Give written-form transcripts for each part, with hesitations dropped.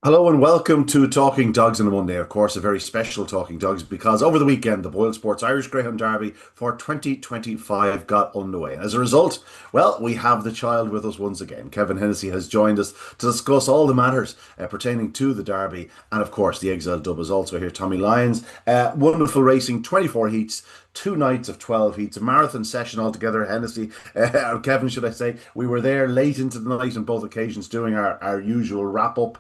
Hello and welcome to Talking Dogs on a Monday. Of course, a very special Talking Dogs because over the weekend, the BOYLE Sports Irish Greyhound Derby for 2025 got underway. And as a result, well, we have the child with us once again. Kevin Hennessy has joined us to discuss all the matters pertaining to the Derby. And of course, the Exile Dub is also here. Tommy Lyons. Wonderful racing, 24 heats. 2 nights of 12 heats, a marathon session altogether. Hennessy, Kevin, should I say? We were there late into the night on both occasions doing our usual wrap up.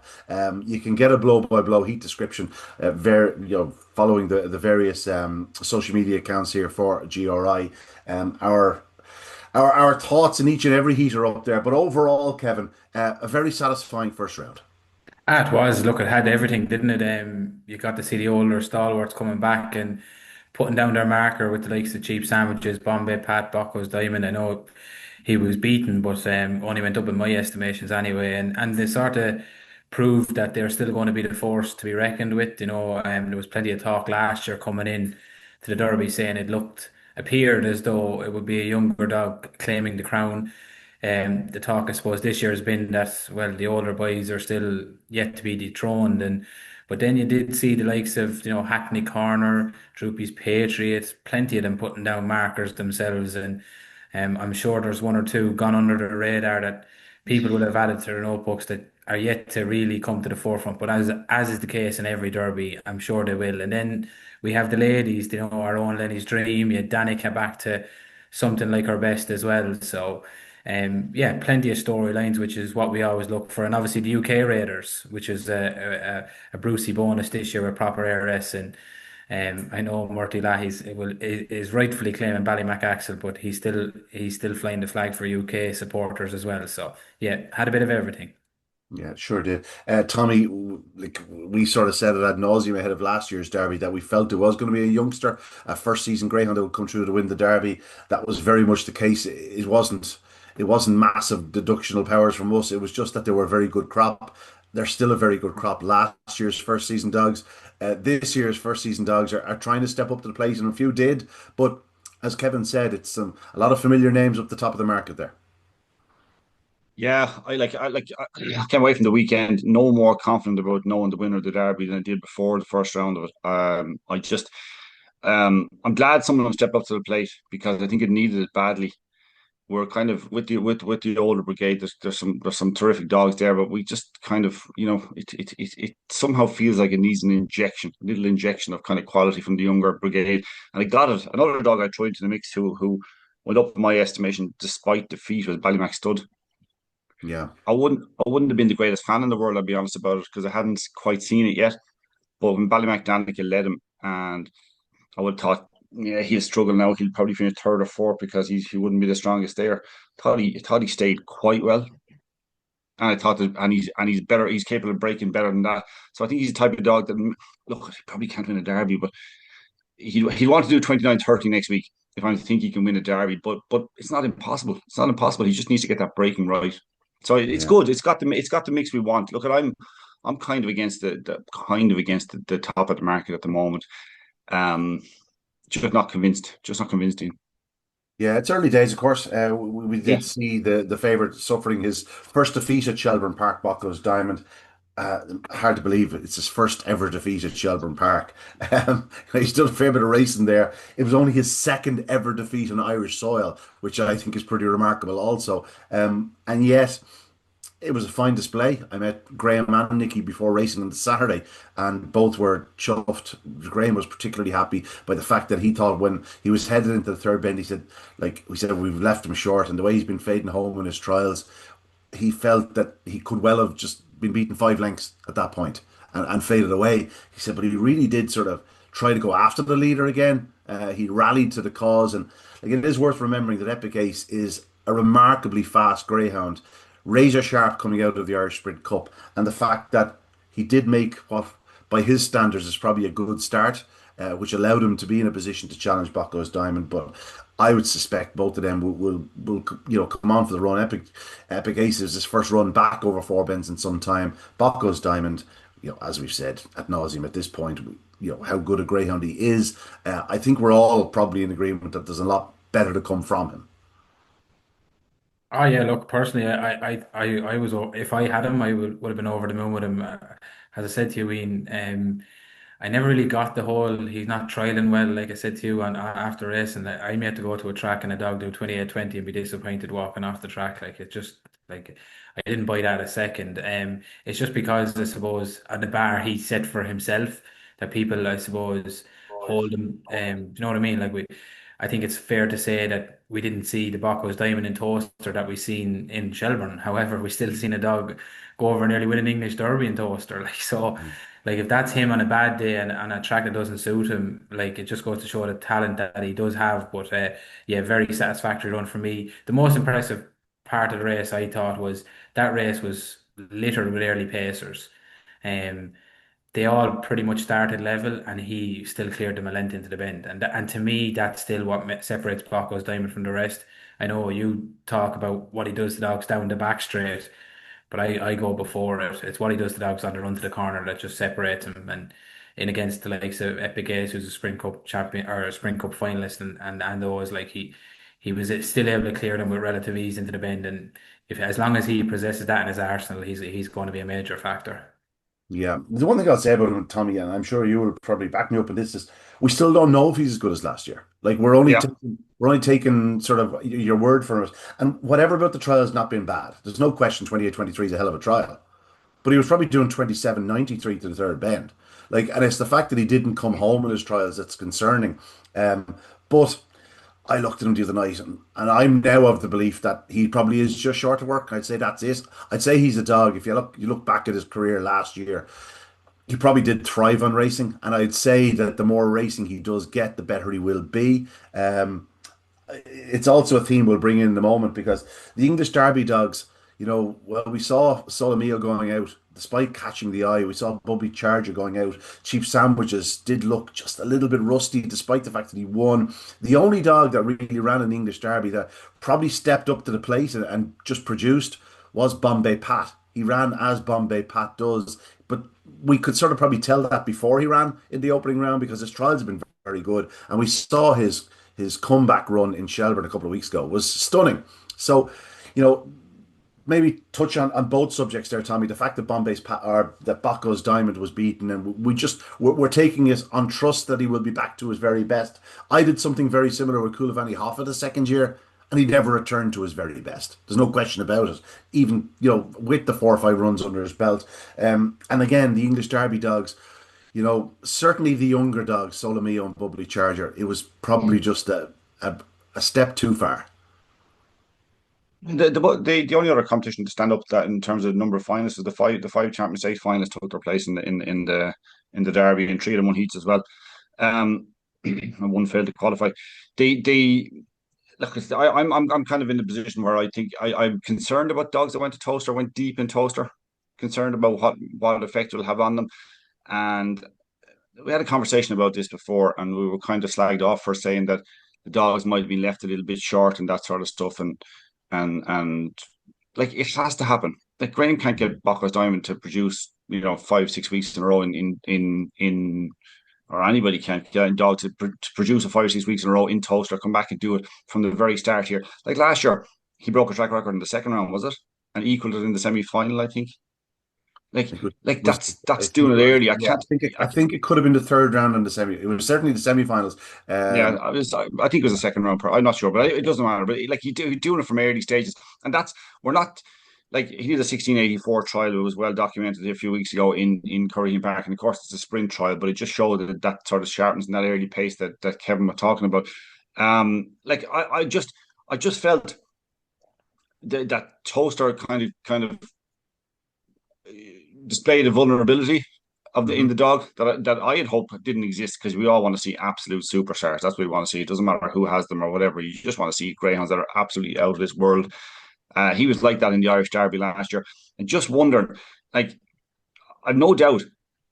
You can get a blow by blow heat description, following the various social media accounts here for GRI. Our thoughts in each and every heat are up there, but overall, Kevin, a very satisfying first round. It was. Look, it had everything, didn't it? You got to see the older stalwarts coming back and putting down their marker with the likes of Cheap Sandwiches, Bombay Pat, Bocco's Diamond. I know he was beaten, but only went up in my estimations anyway. And they sort of proved that they're still going to be the force to be reckoned with. There was plenty of talk last year coming in to the Derby saying appeared as though it would be a younger dog claiming the crown. The talk, I suppose, this year has been that, well, the older boys are still yet to be dethroned, but then you did see the likes of Hackney Corner, Droopy's Patriots, plenty of them putting down markers themselves, and I'm sure there's one or two gone under the radar that people will have added to their notebooks that are yet to really come to the forefront. But as is the case in every derby, I'm sure they will. And then we have the ladies, our own Lenny's Dream. Yeah, Danica back to something like her best as well. So. Yeah, plenty of storylines, which is what we always look for, and obviously the UK Raiders, which is a Brucey bonus this year with proper ARS, and I know Murty Lahey's is rightfully claiming Ballymac Axel, but he's still flying the flag for UK supporters as well. So yeah, had a bit of everything. Yeah, sure did. Tommy, like we sort of said it ad nauseum ahead of last year's Derby that we felt there was going to be a youngster, a first season Greyhound that would come through to win the Derby. That was very much the case. It wasn't. It wasn't massive deductional powers from us. It was just that they were a very good crop. They're still a very good crop. Last year's first season dogs, this year's first season dogs are trying to step up to the plate, and a few did. But as Kevin said, it's a lot of familiar names up the top of the market there. Yeah, I came away from the weekend no more confident about knowing the winner of the derby than I did before the first round of it. I'm glad someone stepped up to the plate because I think it needed it badly. We're kind of with the older brigade. There's some terrific dogs there, but we just kind of it somehow feels like it needs an injection, a little injection of kind of quality from the younger brigade, and I got it. Another dog I threw into the mix who went up in my estimation despite defeat was Ballymac Stud. Yeah. I wouldn't have been the greatest fan in the world, I'll be honest about it, because I hadn't quite seen it yet. But when Ballymac Danica led him, and I would have thought, yeah, he'll struggle now. He'll probably finish third or fourth because he wouldn't be the strongest there. Thought he stayed quite well, and I thought that, and he's better. He's capable of breaking better than that. So I think he's the type of dog that look, he probably can't win a derby, but he'd want to do 29-30 next week if I think he can win a derby. But it's not impossible. It's not impossible. He just needs to get that breaking right. So it's Yeah. good. It's got the mix we want. Look, I'm kind of against the top of the market at the moment. Um, just not convinced. Just not convinced. Ian. Yeah, it's early days, of course. We Yeah. did see the favourite suffering his first defeat at Shelbourne Park, Bocco's Diamond. Hard to believe it's his first ever defeat at Shelbourne Park. He's done a fair bit of racing there. It was only his second ever defeat on Irish soil, which I think is pretty remarkable also. And yet, it was a fine display. I met Graham and Nicky before racing on the Saturday, and both were chuffed. Graham was particularly happy by the fact that he thought when he was headed into the third bend, he said, like we said, we've left him short, and the way he's been fading home in his trials, he felt that he could well have just been beaten 5 lengths at that point and faded away. He said, but he really did sort of try to go after the leader again. He rallied to the cause, and like it is worth remembering that Epic Ace is a remarkably fast greyhound, razor sharp coming out of the Irish Sprint Cup, and the fact that he did make what, by his standards, is probably a good start, which allowed him to be in a position to challenge Bocco's Diamond. But I would suspect both of them will come on for the run. Epic Ace is his first run back over four bends in some time. Bocco's Diamond, as we've said ad nauseum at this point, how good a greyhound he is. I think we're all probably in agreement that there's a lot better to come from him. Oh yeah, look, personally, I was if I had him, I would have been over the moon with him. As I said to you, Ian, I never really got the whole he's not trialing well, like I said to you, on after race, and I may have to go to a track and a dog do 28-20 and be disappointed walking off the track. Like it just like I didn't buy that a second. It's just because I suppose on the bar he set for himself that people I suppose hold him. Do you know what I mean? Like I think it's fair to say that we didn't see the Bocco's Diamond in Toaster that we seen in Shelbourne. However, we still seen a dog go over and nearly win an English Derby in Toaster. Like so, like if that's him on a bad day and on a track that doesn't suit him, like it just goes to show the talent that he does have. But yeah, very satisfactory run for me. The most impressive part of the race I thought was that race was littered with early pacers. Um, they all pretty much started level, and he still cleared them a length into the bend. And to me, that's still what separates Paco's Diamond from the rest. I know you talk about what he does to dogs down the back straight, but I go before it. It's what he does to dogs on the run to the corner that just separates him. And in against the likes of Epic Ace, who's a Sprint Cup champion or a Sprint Cup finalist, and those like he was still able to clear them with relative ease into the bend. And if as long as he possesses that in his arsenal, he's going to be a major factor. Yeah, the one thing I'll say about him, Tommy, and I'm sure you will probably back me up on this, is we still don't know if he's as good as last year. Like Yeah. we're only taking sort of your word for it. And whatever about the trial has not been bad. There's no question 28-23 is a hell of a trial. But he was probably doing 27-93 to the third bend. Like, and it's the fact that he didn't come home in his trials that's concerning. But I looked at him the other night, and I'm now of the belief that he probably is just short of work. I'd say that's it. I'd say he's a dog. If you look back at his career last year, he probably did thrive on racing, and I'd say that the more racing he does get, the better he will be. It's also a theme we'll bring in the moment because the English Derby dogs, well, we saw Solomio going out despite catching the eye. We saw Bubby Charger going out. Cheap Sandwiches did look just a little bit rusty despite the fact that he won. The only dog that really ran an English Derby that probably stepped up to the plate and just produced was Bombay Pat. He ran as Bombay Pat does, but we could sort of probably tell that before he ran in the opening round because his trials have been very good, and we saw his comeback run in Shelbourne a couple of weeks ago was stunning. So, you know, maybe touch on both subjects there, Tommy. The fact that or that Baco's Diamond was beaten, and we're taking it on trust that he will be back to his very best. I did something very similar with Coulivan Hoffa the second year, and he never returned to his very best. There's no question about it. Even with the 4 or 5 runs under his belt, and again the English Derby dogs. Certainly the younger dogs, Solomio and Bubbly Charger, it was probably just a step too far. The only other competition to stand up to that in terms of number of finalists is the five Champions State finalists took their place in the Derby, and three of them won heats as well. And one failed to qualify. The Look, I'm kind of in the position where I think I'm concerned about dogs that went to Toaster, went deep in Toaster, concerned about what effect it will have on them. And we had a conversation about this before, and we were kind of slagged off for saying that the dogs might have been left a little bit short and that sort of stuff. And like it has to happen. Like Graham can't get Bocco's Diamond to produce 5 6 weeks in a row in or anybody can't get a dog to produce a 5 or 6 weeks in a row in Toaster, come back and do it from the very start here. Like last year, he broke a track record in the second round, was it? And equaled it in the semi final, I think. Like, like Was that's I think doing it early. I yeah, can't. I think it could have been the third round in the semi. It was certainly the semi-finals. Yeah, Um, I think it was a second round. I'm not sure, but it doesn't matter. But like he's doing it from early stages, and we're not like he did a 1684 trial. It was well documented a few weeks ago in Greyhound Park, and of course it's a sprint trial, but it just showed that sort of sharpness and that early pace that Kevin was talking about. Like I just felt that Toaster kind of displayed a vulnerability of the in mhm. the dog that I had hoped didn't exist, because we all want to see absolute superstars. That's what we want to see. It doesn't matter who has them or whatever. You just want to see greyhounds that are absolutely out of this world. He was like that in the Irish Derby last year, and just wondering, like, I've no doubt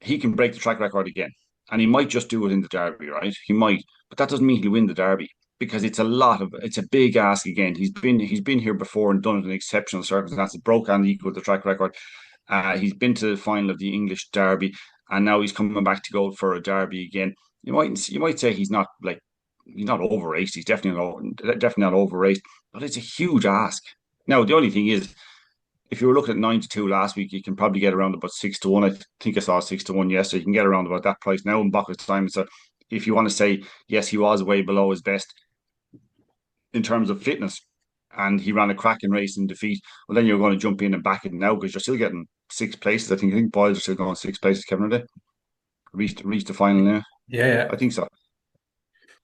he can break the track record again, and he might just do it in the Derby, right? He might, but that doesn't mean he'll win the Derby, because it's a big ask again. He's been here before and done it in exceptional circumstances, broke and equaled the track record. He's been to the final of the English Derby, and now he's coming back to go for a Derby again. You might say he's not overraced. He's definitely not overraced, but it's a huge ask. Now, the only thing is, if you were looking at 9-2 last week, you can probably get around about 6-1. I think I saw 6-1 yesterday. You can get around about that price now in Bucket's time. So if you want to say, yes, he was way below his best in terms of fitness and he ran a cracking race in defeat, well, then you're going to jump in and back it now because you're still getting six places. I think Boys are still going six places, Kevin, are they? Reached the final now. Yeah, yeah. I think so.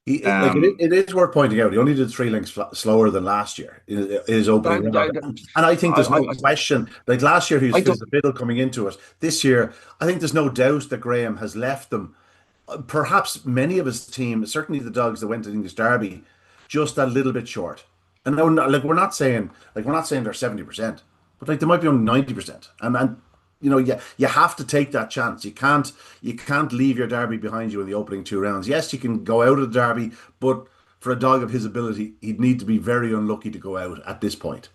Like Um, it is worth pointing out, he only did 3 lengths slower than last year in his I, opening round, and I think there's I, no question. Like last year, he was I fit don't. as a fiddle coming into it. This year, I think there's no doubt that Graham has left them. Perhaps many of his team, certainly the dogs that went to the English Derby, just a little bit short. And no, like we're not saying they're 70%, but like they might be on 90%. And you have to take that chance. You can't leave your Derby behind you in the opening 2 rounds. Yes, you can go out of the Derby, but for a dog of his ability, he'd need to be very unlucky to go out at this point.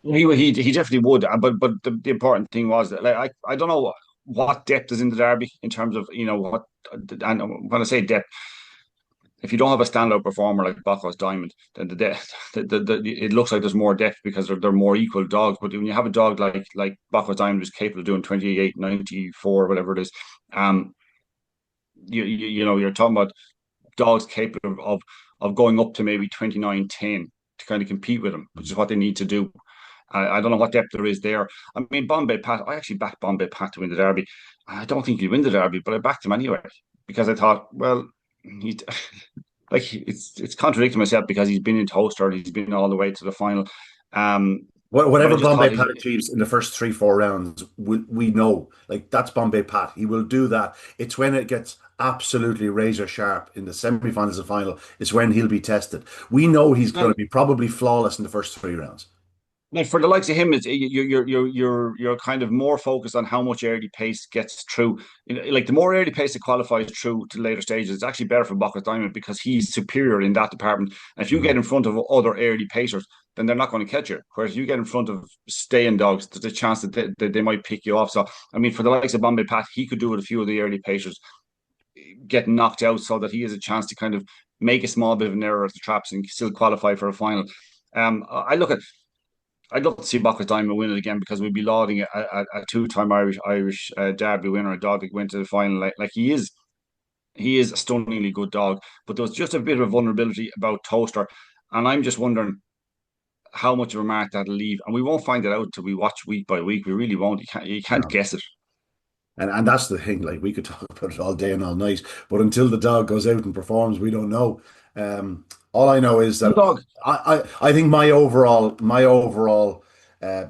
He definitely would, but the important thing was that like I don't know what depth is in the derby in terms of what, and when I say depth, if you don't have a standout performer like Bacchus Diamond, then the depth it looks like there's more depth because they're more equal dogs. But when you have a dog like Bacchus Diamond who's capable of doing 28, 94, whatever it is, um, you're talking about dogs capable of going up to maybe 29-10 to kind of compete with them, which is what they need to do. I don't know what depth there is there. I mean, Bombay Pat, I actually backed Bombay Pat to win the Derby. I don't think he'd win the Derby, but I backed him anyway because I thought, well, he like it's contradicting myself because he's been in Toaster, he's been all the way to the final. Um, but I Whatever just thought Bombay he, Pat achieves in the first 3, 4 rounds, we know like that's Bombay Pat. He will do that. It's when it gets absolutely razor sharp in the semi-finals and final. It's when he'll be tested. We know he's going to be probably flawless in the first 3 rounds. like for the likes of him, it's you're kind of more focused on how much early pace gets through. Like the more early pace that qualifies through to later stages, it's actually better for Bucket Diamond because he's superior in that department. And if you get Mhm. in front of other early pacers, then they're not going to catch you. Whereas you get in front of staying dogs, there's a chance that they might pick you off. So I mean, for the likes of Bombay Pat, he could do with a few of the early pacers getting knocked out so that he has a chance to kind of make a small bit of an error at the traps and still qualify for a final. I look at I'd love to see Bacchus Diamond win it again because we'd be lauding a two-time Irish Derby winner, a dog that went to the final. Like he is a stunningly good dog. But there was just a bit of a vulnerability about Toaster, and I'm just wondering how much of a mark that'll leave. And we won't find it out until we watch week by week. We really won't. You can't No. guess it. And that's the thing. Like we could talk about it all day and all night, but until the dog goes out and performs, we don't know. All I know is The that dog. I think my overall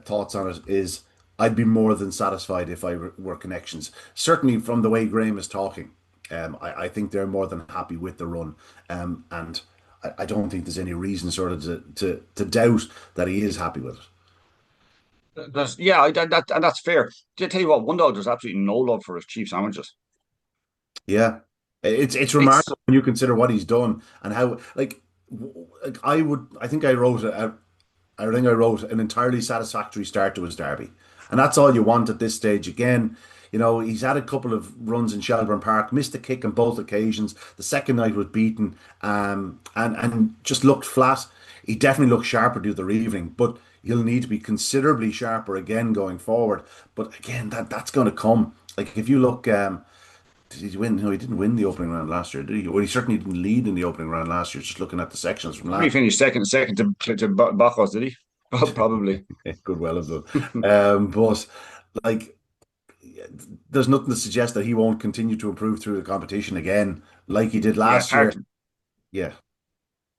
thoughts on it is I'd be more than satisfied if I were connections. Certainly from the way Graham is talking, I think they're more than happy with the run, and I don't think there's any reason sort of to doubt that he is happy with it. Yeah, and that's fair. I tell you what, one dog there's absolutely no love for his chief sandwiches. Yeah, it's It's remarkable when you consider what he's done and how like I think I wrote an entirely satisfactory start to his derby, and that's all you want at this stage. Again, he's had a couple of runs in Shelbourne Park, missed a kick on both occasions. The second night was beaten, and just looked flat. He definitely looked sharper the other evening, but he'll need to be considerably sharper again going forward. But again, that's going to come. Like if you look. Did he win? No, he didn't win the opening round last year, did he? Well, he certainly didn't lead in the opening round last year. Just looking at the sections from he last, finished second to Bacchus, did he? Probably. good well of them. But like, there's nothing to suggest that he won't continue to improve through the competition again, like he did Yeah, it's last hard. year.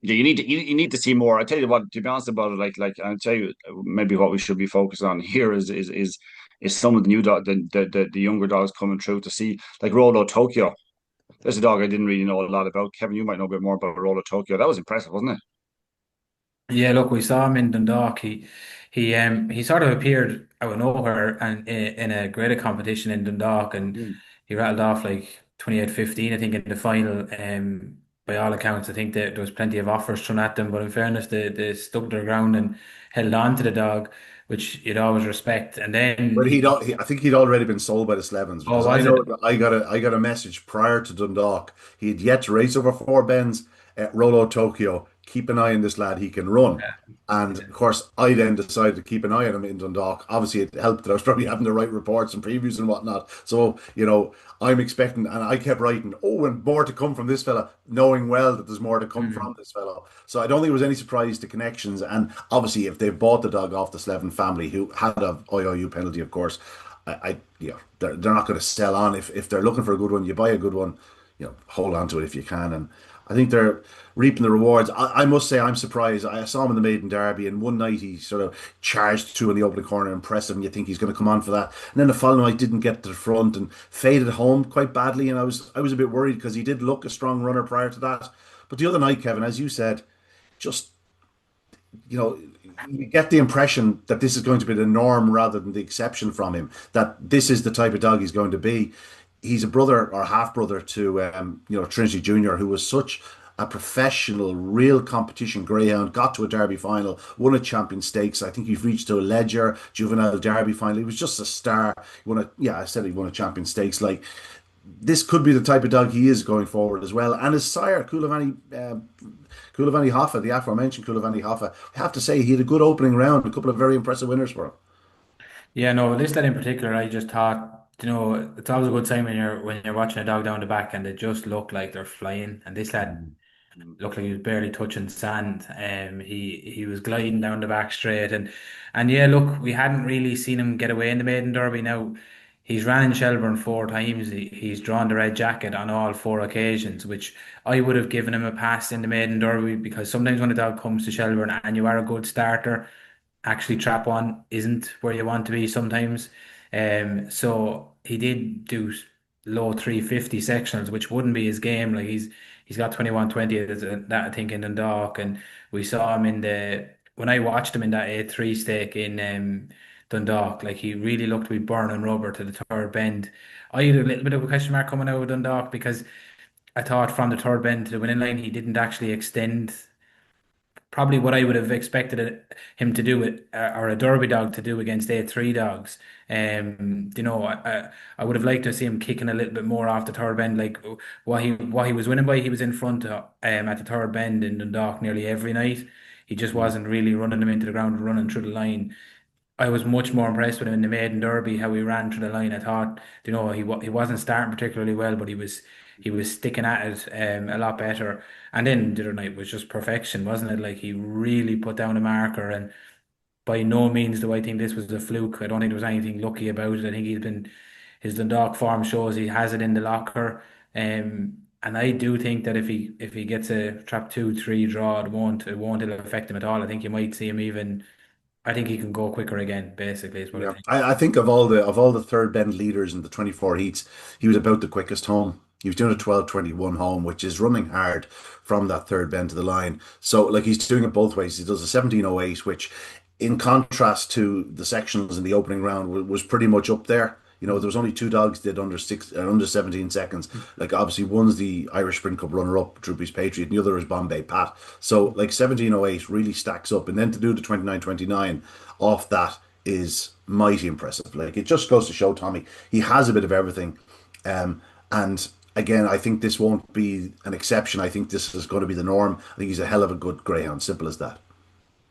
Yeah, Yeah, you need to see more. I tell you what, to be honest about it, like I'll tell you maybe what we should be focused on here is some of the new dog the younger dogs coming through to see like Rolo Tokyo. There's a dog I didn't really know a lot about. Kevin, you might know a bit more about Rolo Tokyo. That was impressive, wasn't it? Yeah, look, we saw him in Dundalk. He sort of appeared out of nowhere and in a graded competition in Dundalk, and Mm. he rattled off like 28-15, I think, in the final. By all accounts, I think that there was plenty of offers thrown at them, but in fairness, they stuck their ground and held on to the dog, which you'd always respect. And then but I think he'd already been sold by the Slevens oh, because I was know it? that I got a message prior to Dundalk. He had yet to race over 4 bends at Rolo Tokyo. keep an eye on this lad, he can run. And of course, I then decided to keep an eye on him in Dundalk. Obviously, it helped that I was probably having the right reports and previews and whatnot. So, I'm expecting, and I kept writing, oh, and more to come from this fella, knowing well that there's more to come Mm. from this fellow. So I don't think it was any surprise to connections. And obviously, if they bought the dog off the Slevin family, who had a IOU penalty, of course, they're not going to sell on. If they're looking for a good one, you buy a good one, hold on to it if you can. And I think they're reaping the rewards. I must say, I'm surprised. I saw him in the Maiden Derby, and one night he sort of charged through in the opening corner, impressive, and you think he's going to come on for that. And then the following night didn't get to the front and faded home quite badly. And I was a bit worried because he did look a strong runner prior to that. But the other night, Kevin, as you said, just you know, you get the impression that this is going to be the norm rather than the exception from him. That this is the type of dog he's going to be. He's a brother or half brother to Trinity Junior, who was such a professional, real competition greyhound. Got to a Derby final, won a Champion Stakes. I think he's reached to a Leger Juvenile Derby final. He was just a star. He won a yeah, I said he won a Champion Stakes. Like this could be the type of dog he is going forward as well. And his sire, Kulavani Hoffa, the aforementioned Kulavani Hoffa, I have to say he had a good opening round, a couple of very impressive winners for him. Yeah, no, this lad in particular, I just thought, it's always a good sign when you're watching a dog down the back and they just look like they're flying. And this lad Mm. looked like he was barely touching sand. He was gliding down the back straight, and yeah, look, we hadn't really seen him get away in the maiden derby. Now he's ran in Shelbourne 4 times. He's drawn the red jacket on all 4 occasions, which I would have given him a pass in the maiden derby because sometimes when a dog comes to Shelbourne and you are a good starter, actually trap one isn't where you want to be sometimes. So he did do low 350 sectionals, which wouldn't be his game. Like he's got 21-20 that I think in Dundalk, and we saw him in the when I watched him in that 8-3 stake in Dundalk. Like he really looked to be burning rubber to the third bend. I had a little bit of a question mark coming out of Dundalk because I thought from the third bend to the winning line he didn't actually extend probably what I would have expected him to do with or a Derby dog to do against 8-3 dogs. I would have liked to see him kicking a little bit more off the third bend, like what he was winning by. He was in front at the third bend in Dundalk nearly every night. He just Mm. wasn't really running them into the ground, running through the line. I was much more impressed with him in the maiden derby, how he ran through the line. I thought, he wasn't starting particularly well, but he was sticking at it a lot better. And then the other night was just perfection, wasn't it? Like he really put down a marker, and by no means do I think this was a fluke. I don't think there was anything lucky about it. I think his Dundalk form shows he has it in the locker. And I do think that if he gets a trap 2-3 draw, it won't affect him at all. I think you might see him even. I think he can go quicker again. Basically, is what I Yeah, think. I think of all the third bend leaders in the 24 heats, he was about the quickest home. He was doing a 12:21 home, which is running hard from that third bend to the line. So like he's doing it both ways. He does a 17:08, which in contrast to the sectionals in the opening round was pretty much up there. There was only two dogs did under 17 seconds. Like obviously one's the Irish Sprint Cup runner up, Droopy's Patriot, and the other is Bombay Pat. So like 17:08 really stacks up. And then to do the 29:29 off that is mighty impressive. Like it just goes to show Tommy, he has a bit of everything. And again, I think this won't be an exception. I think this is going to be the norm. I think he's a hell of a good greyhound. Simple as that.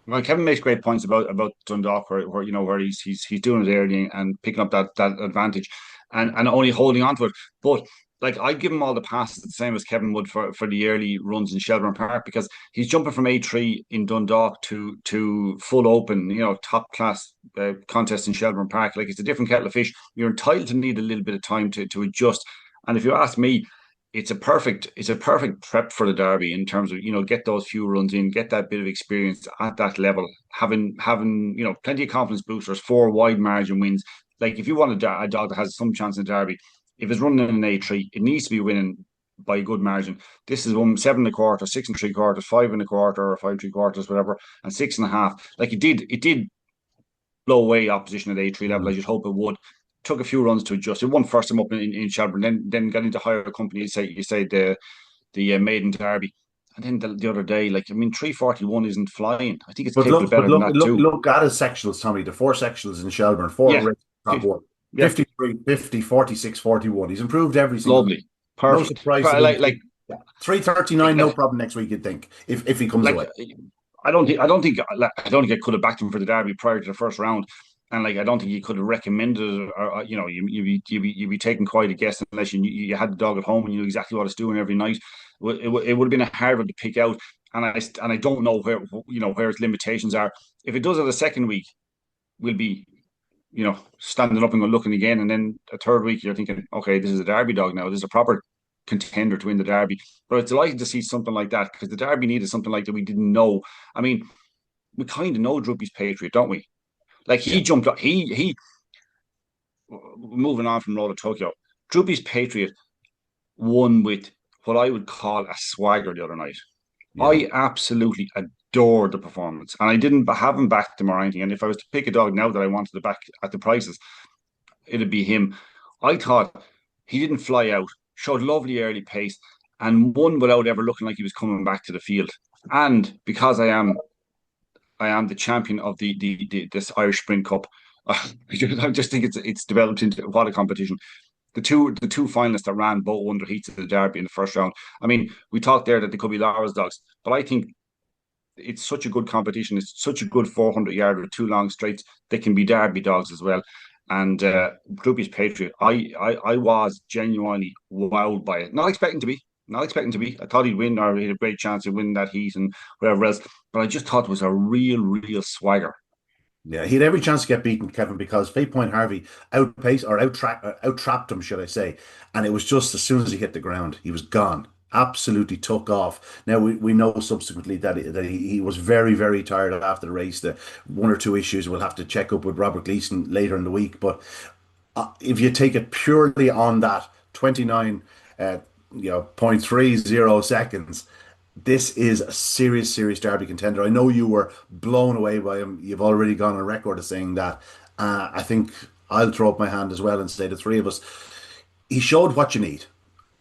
Well, Kevin makes great points about Dundalk, where he's doing it early and picking up that advantage, and only holding on to it. But like I'd give him all the passes the same as Kevin would for the early runs in Shelbourne Park because he's jumping from A3 in Dundalk to full open, top class contest in Shelbourne Park. Like it's a different kettle of fish. You're entitled to need a little bit of time to adjust. And if you ask me, it's a perfect prep for the derby in terms of get those few runs in, get that bit of experience at that level, having plenty of confidence boosters, 4 wide margin wins. Like if you want a dog that has some chance in the derby, if it's running in an A3, it needs to be winning by a good margin. This is 7 1/4, 6 3/4, 5 1/4, or 5 3/4, whatever, and 6 1/2. Like it did blow away opposition at A3 level. I Mm. just hope it would. Took a few runs to adjust. It won first time up in Shelburne, then got into higher company. You say the maiden derby, and then the other day, like I mean, 341 isn't flying. I think it's But capable of look, but better than look, that look, too. look at his sectionals, Tommy. The four sectionals in Shelburne, four Yeah, races, top one. yeah, 53, 50, 46, 41. He's improved every single. lovely, No perfect. surprise to Like lose. like 339, Like, no problem next week, you'd think, if he comes like away. I don't think I could have backed him for the derby prior to the first round, and like I don't think you could have recommended it, or you know, you'd be taking quite a guess unless you had the dog at home and you knew exactly what it's doing every night. It would have been a hard one to pick out, and I don't know where where its limitations are. If it does it a second week, we'll be standing up and looking again. And then a third week, you're thinking, okay, this is a Derby dog now. This is a proper contender to win the Derby. But it's delighted to see something like that because the Derby needed something like that we didn't know. I mean, we kind of know Droopy's Patriot, don't we? Like he Yeah. jumped up, moving on from Road to Tokyo, Droopy's Patriot won with what I would call a swagger the other night. Yeah. I absolutely adored the performance, and I didn't haven't backed him or anything. And if I was to pick a dog now that I wanted to back at the prices, it'd be him. I thought he didn't fly out, showed lovely early pace, and won without ever looking like he was coming back to the field. And because I am the champion of this Irish Sprint Cup, I just think it's developed into what a competition. The two finalists that ran both won their heats of the Derby in the first round. I mean, we talked there that they could be Laura's dogs, but I think it's such a good competition. It's such a good 400 yard with two long straights. They can be Derby dogs as well. And Groupie's Patriot, I was genuinely wowed by it. Not expecting to be, not expecting to be. I thought he'd win or he had a great chance of winning that heat and whatever else. But I just thought it was a real swagger. Yeah, he had every chance to get beaten, Kevin, because Fate Point Harvey outpaced or out trapped him, should I say? And it was just as soon as he hit the ground, he was gone. Absolutely took off. Now we know subsequently that he was very tired after the race. The one or two issues we'll have to check up with Robert Gleason later in the week. But if you take it purely on that 29, uh, 0.30 seconds, this is a serious derby contender. I know you were blown away by him. You've already gone on record as saying that. I think I'll throw up my hand as well and say the three of us. He showed what you need.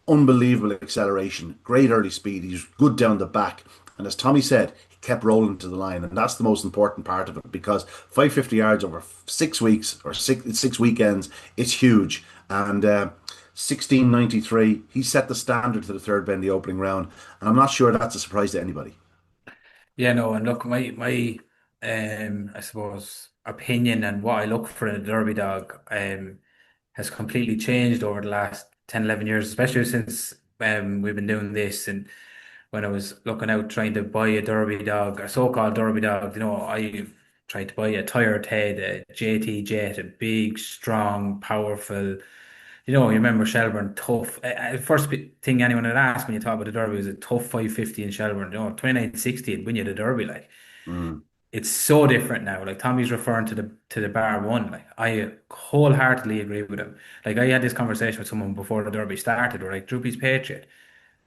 Unbelievable acceleration, great early speed. He's good down the back. And as Tommy said, he kept rolling to the line. And that's the most important part of it because 550 yards over 6 weeks or six weekends, it's huge. And 1693, he set the standard for the third bend, the opening round. And I'm not sure that's a surprise to anybody. Yeah, no, and look, my I suppose opinion and what I look for in a Derby dog has completely changed over the last 10, 11 years, especially since we've been doing this. And when I was looking out trying to buy a Derby dog, a so-called Derby dog, I tried to buy a tired head, a JT Jet, a big, strong, powerful. You remember Shelbourne, tough. First thing anyone would ask when you talk about the Derby was a tough 550 in Shelbourne. 2960 would win you the Derby. Like, Mm. it's so different now. Like Tommy's referring to the bar one. Like I wholeheartedly agree with him. Like I had this conversation with someone before the Derby started, where like Droopy's Patriot.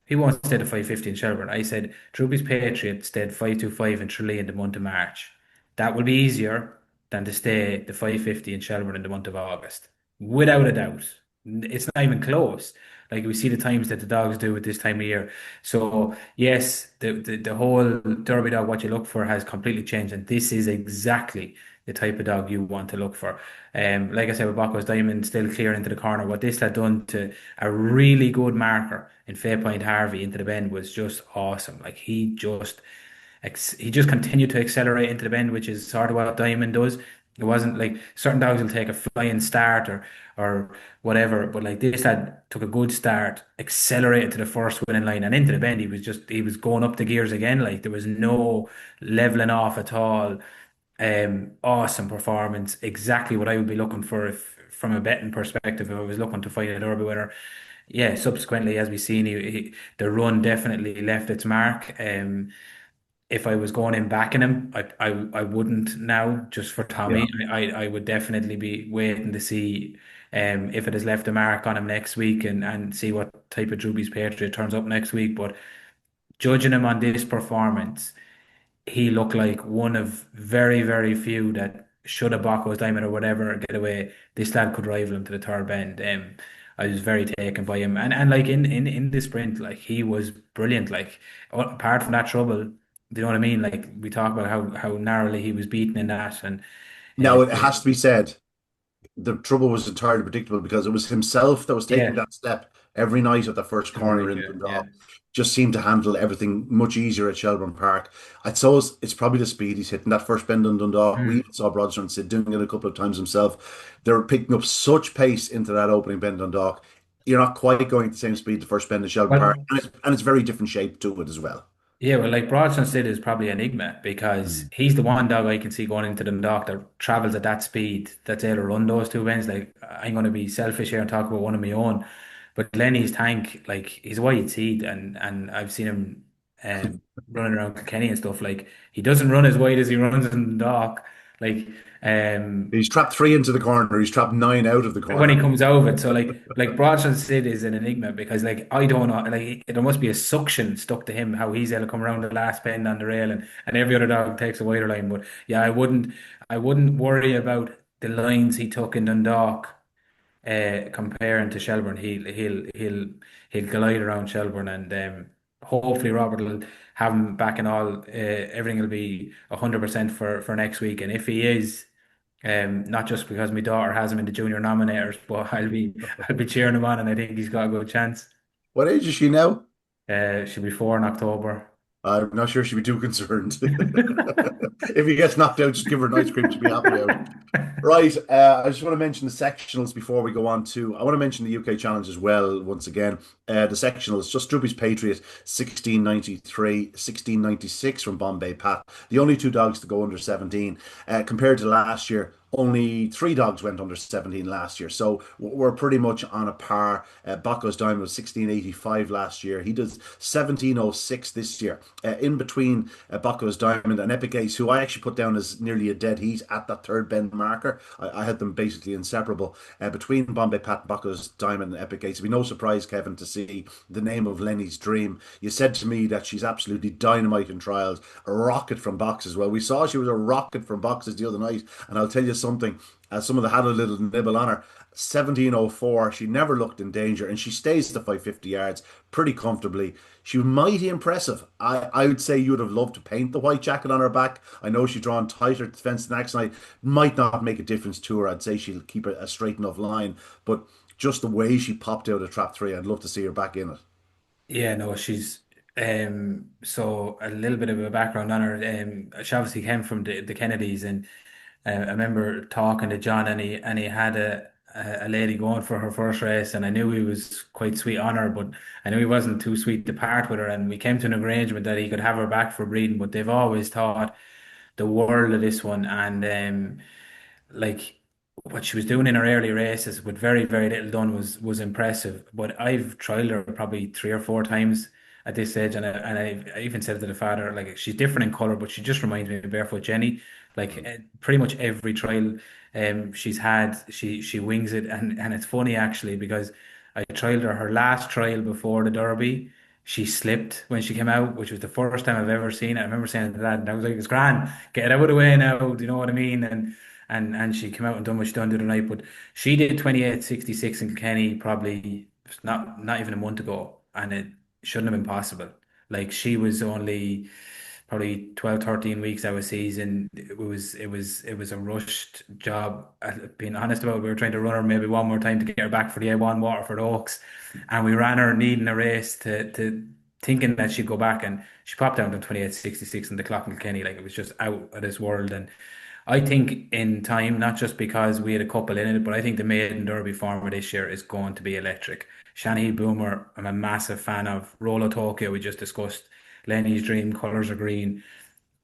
He wants to stay at 550 in Shelbourne. I said Droopy's Patriot stayed 525 in Tralee in the month of March. That will be easier than to stay the 550 in Shelbourne in the month of August. Without a doubt. It's not even close. Like we see the times that the dogs do at this time of year. So yes, the whole Derby dog, what you look for has completely changed. And this is exactly the type of dog you want to look for. Like I said, with Bocco's Diamond still clear into the corner. What this had done to a really good marker in Fair Point Harvey into the bend was just awesome. Like he just continued to accelerate into the bend, which is sort of what Diamond does. It wasn't like certain dogs will take a flying start or whatever, but like this lad took a good start, accelerated to the first winning line and into the bend. He was going up the gears again. Like there was no leveling off at all. Awesome performance. Exactly what I would be looking for if from a betting perspective, if I was looking to fight a Derby winner. Yeah, subsequently, as we've seen, the run definitely left its mark. If I was going in backing him, I wouldn't now just for Yeah. Tommy. I would definitely be waiting to see if it has left a mark on him next week and see what type of Drooby's Patriot turns up next week. But judging him on this performance, he looked like one of very few that should have Bocco's Diamond or whatever get away. This lad could rival him to the third bend. I was very taken by him, and like in the sprint, like he was brilliant. Like apart from that trouble, do you know what I mean? Like we talk about how narrowly he was beaten in that, and uh, Now, it has to be said, the trouble was entirely predictable because it was himself that was taking yeah, that step every night at the first Agreed. corner in Yeah. Yeah. Dundalk. Just seemed to handle everything much easier at Shelbourne Park. I'd suppose it's probably the speed he's hitting that first bend in Dundalk. We Mm. even saw Broadstone Sid doing it a couple of times himself. They're picking up such pace into that opening bend in Dundalk. You're not quite going at the same speed the first bend in Shelbourne Park, Well, and it's very different shape to it as well. yeah, well, like Broadson City is probably enigma because Mm. he's the one dog I can see going into the dock that travels at that speed that's able to run those two bends. Like I'm going to be selfish here and talk about one of my own, but Lenny's tank, like he's a wide seed, and I've seen him running around Kilkenny and stuff. Like he doesn't run as wide as he runs in the dock. Like um, He's trapped three into the corner. He's trapped nine out of the when he corner. comes over. So like Bronson Sid is an enigma because like I don't know like there must be a suction stuck to him how he's able to come around the last bend on the rail and every other dog takes a wider line. But yeah, I wouldn't worry about the lines he took in Dundalk comparing to Shelbourne. He'll glide around Shelbourne and hopefully Robert will have him back and all. Everything will be 100% for next week. And if he is. Not just because my daughter has him in the junior nominators, but I'll be cheering him on, and I think he's got a good chance. What age is she now? She'll be 4 in October. I'm not sure she'd be too concerned. If he gets knocked out, just give her an ice cream. She'll be happy out. Right. I just want to mention the sectionals before we go on to. I want to mention the UK Challenge as well, once again. The sectionals, just Droopy's Patriot, 1693, 1696 from Bombay Pat. The only two dogs to go under 17. Compared to last year, only three dogs went under 17 last year. So we're pretty much on a par. Baco's Diamond was 1685 last year. He does 1706 this year. In between Baco's Diamond and Epic Ace, who I actually put down as nearly a dead heat at that third bend marker. I had them basically inseparable. Between Bombay Pat, Baco's Diamond, and Epic Ace. It'd be no surprise, Kevin, to see the name of Lenny's Dream. You said to me that she's absolutely dynamite in trials, a rocket from boxes. Well, we saw she was a rocket from boxes the other night, and I'll tell you something. Some of the had a little nibble on her. 1704, she never looked in danger, and she stays to 550 yards pretty comfortably. She was mighty impressive. I would say you would have loved to paint the white jacket on her back. I know she's drawn tighter to the fence the next night. Might not make a difference to her. I'd say she'll keep a straight enough line, but just the way she popped out of trap three, I'd love to see her back in it. Yeah, no, she's so a little bit of a background on her. She obviously came from the Kennedys, and I remember talking to John, and he had a lady going for her first race, and I knew he was quite sweet on her, but I knew he wasn't too sweet to part with her, and we came to an arrangement that he could have her back for breeding, but they've always thought the world of this one, and like what she was doing in her early races with very, very little done was impressive. But I've trialed her probably 3 or 4 times at this stage, and I even said to the father, like she's different in color, but she just reminds me of Barefoot Jenny. Like pretty much every trial she's had, she wings it, and it's funny actually because I trialed her last trial before the Derby. She slipped when she came out, which was the first time I've ever seen it. I remember saying to that, and I was like, "It's grand, get it out of the way now." Do you know what I mean? And she came out and done what she done the other night. But she did 28:66 in Kilkenny probably not even a month ago, and it shouldn't have been possible. Like she was only probably 12, 13 weeks out of season. It was a rushed job. Being honest about it, we were trying to run her maybe one more time to get her back for the A1 Waterford Oaks, and we ran her needing a race to thinking that she'd go back, and she popped down to 28:66 in the clock in Kilkenny. Like it was just out of this world. And I think in time, not just because we had a couple in it, but I think the maiden Derby form of this year is going to be electric. Shanahy Boomer, I'm a massive fan of. Rolo Tokyo, we just discussed. Lenny's Dream, colours are green.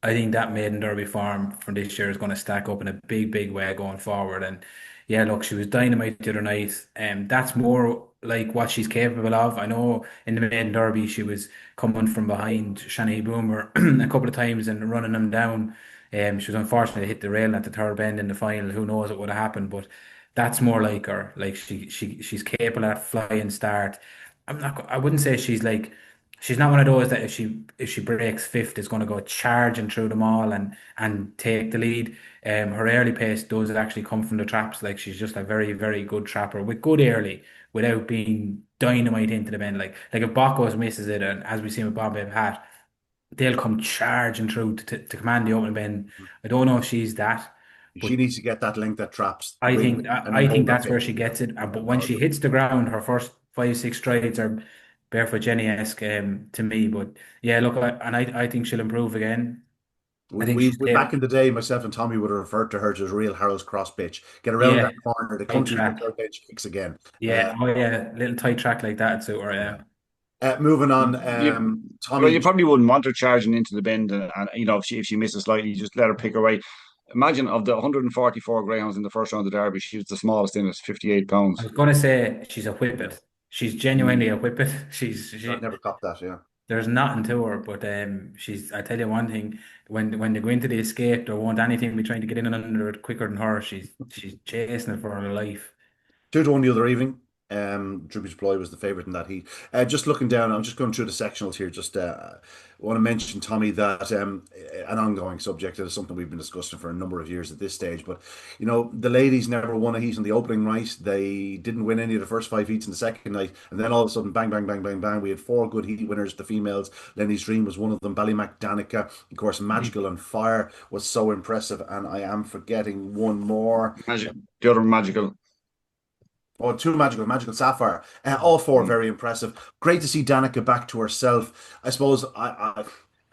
I think that maiden Derby farm from this year is going to stack up in a big, big way going forward. And yeah, look, she was dynamite the other night. And that's more like what she's capable of. I know in the maiden Derby she was coming from behind Shanahy Boomer a couple of times and running them down. She was unfortunate to hit the rail at the third bend in the final. Who knows what would have happened, but that's more like her. Like she's capable at flying start. I wouldn't say she's not one of those that if she breaks fifth is going to go charging through them all and take the lead. Her early pace does actually come from the traps. Like she's just a very, very good trapper with good early without being dynamite into the bend. Like if Bacos misses it, and as we seen with Bombay Pat, they'll come charging through to command the open bend. I don't know if she's that, but She needs to get that length that traps I wing think and then I think hold that that's where pace. she gets it. But when Oh, she hits the ground, her first five, six strides are Barefoot Jenny-esque to me. But yeah, look, I think she'll improve again. I think she's Back capable. in the day, myself and Tommy would have referred to her as real Harold's Cross bitch. Get around Yeah, that corner, they come tight to you for the track. third edge kicks again. Yeah, Uh, oh yeah, little tight track like that suit her. yeah. Yeah. Moving on, You, well, Tommy. you probably wouldn't want her charging into the bend, and if she misses slightly, just let her pick her way. Imagine of the 144 greyhounds in the first round of the Derby, she was the smallest in it, 58 I pounds. was gonna say she's a whippet. She's genuinely Mm. a whippet. I've never copped that. Yeah. There's nothing to her, but she's. I tell you one thing: when they go into the escape, there won't anything be trying to get in and under it quicker than her. She's chasing it for her life. 2-1 the other evening. Drewby's Ploy was the favourite in that heat. Just looking down, I'm just going through the sectionals here. Just want to mention, Tommy, that an ongoing subject. It is something we've been discussing for a number of years at this stage. But, the ladies never won a heat in the opening night. They didn't win any of the first five heats in the second night. And then all of a sudden, bang, bang, bang, bang, bang. We had four good heat winners, the females. Lenny's Dream was one of them. Ballymac Danica. Of course, Magical on Fire was so impressive. And I am forgetting one more. Magic, the other magical. Oh, two Magical Sapphire. All four Mm. very impressive. Great to see Danica back to herself. I suppose I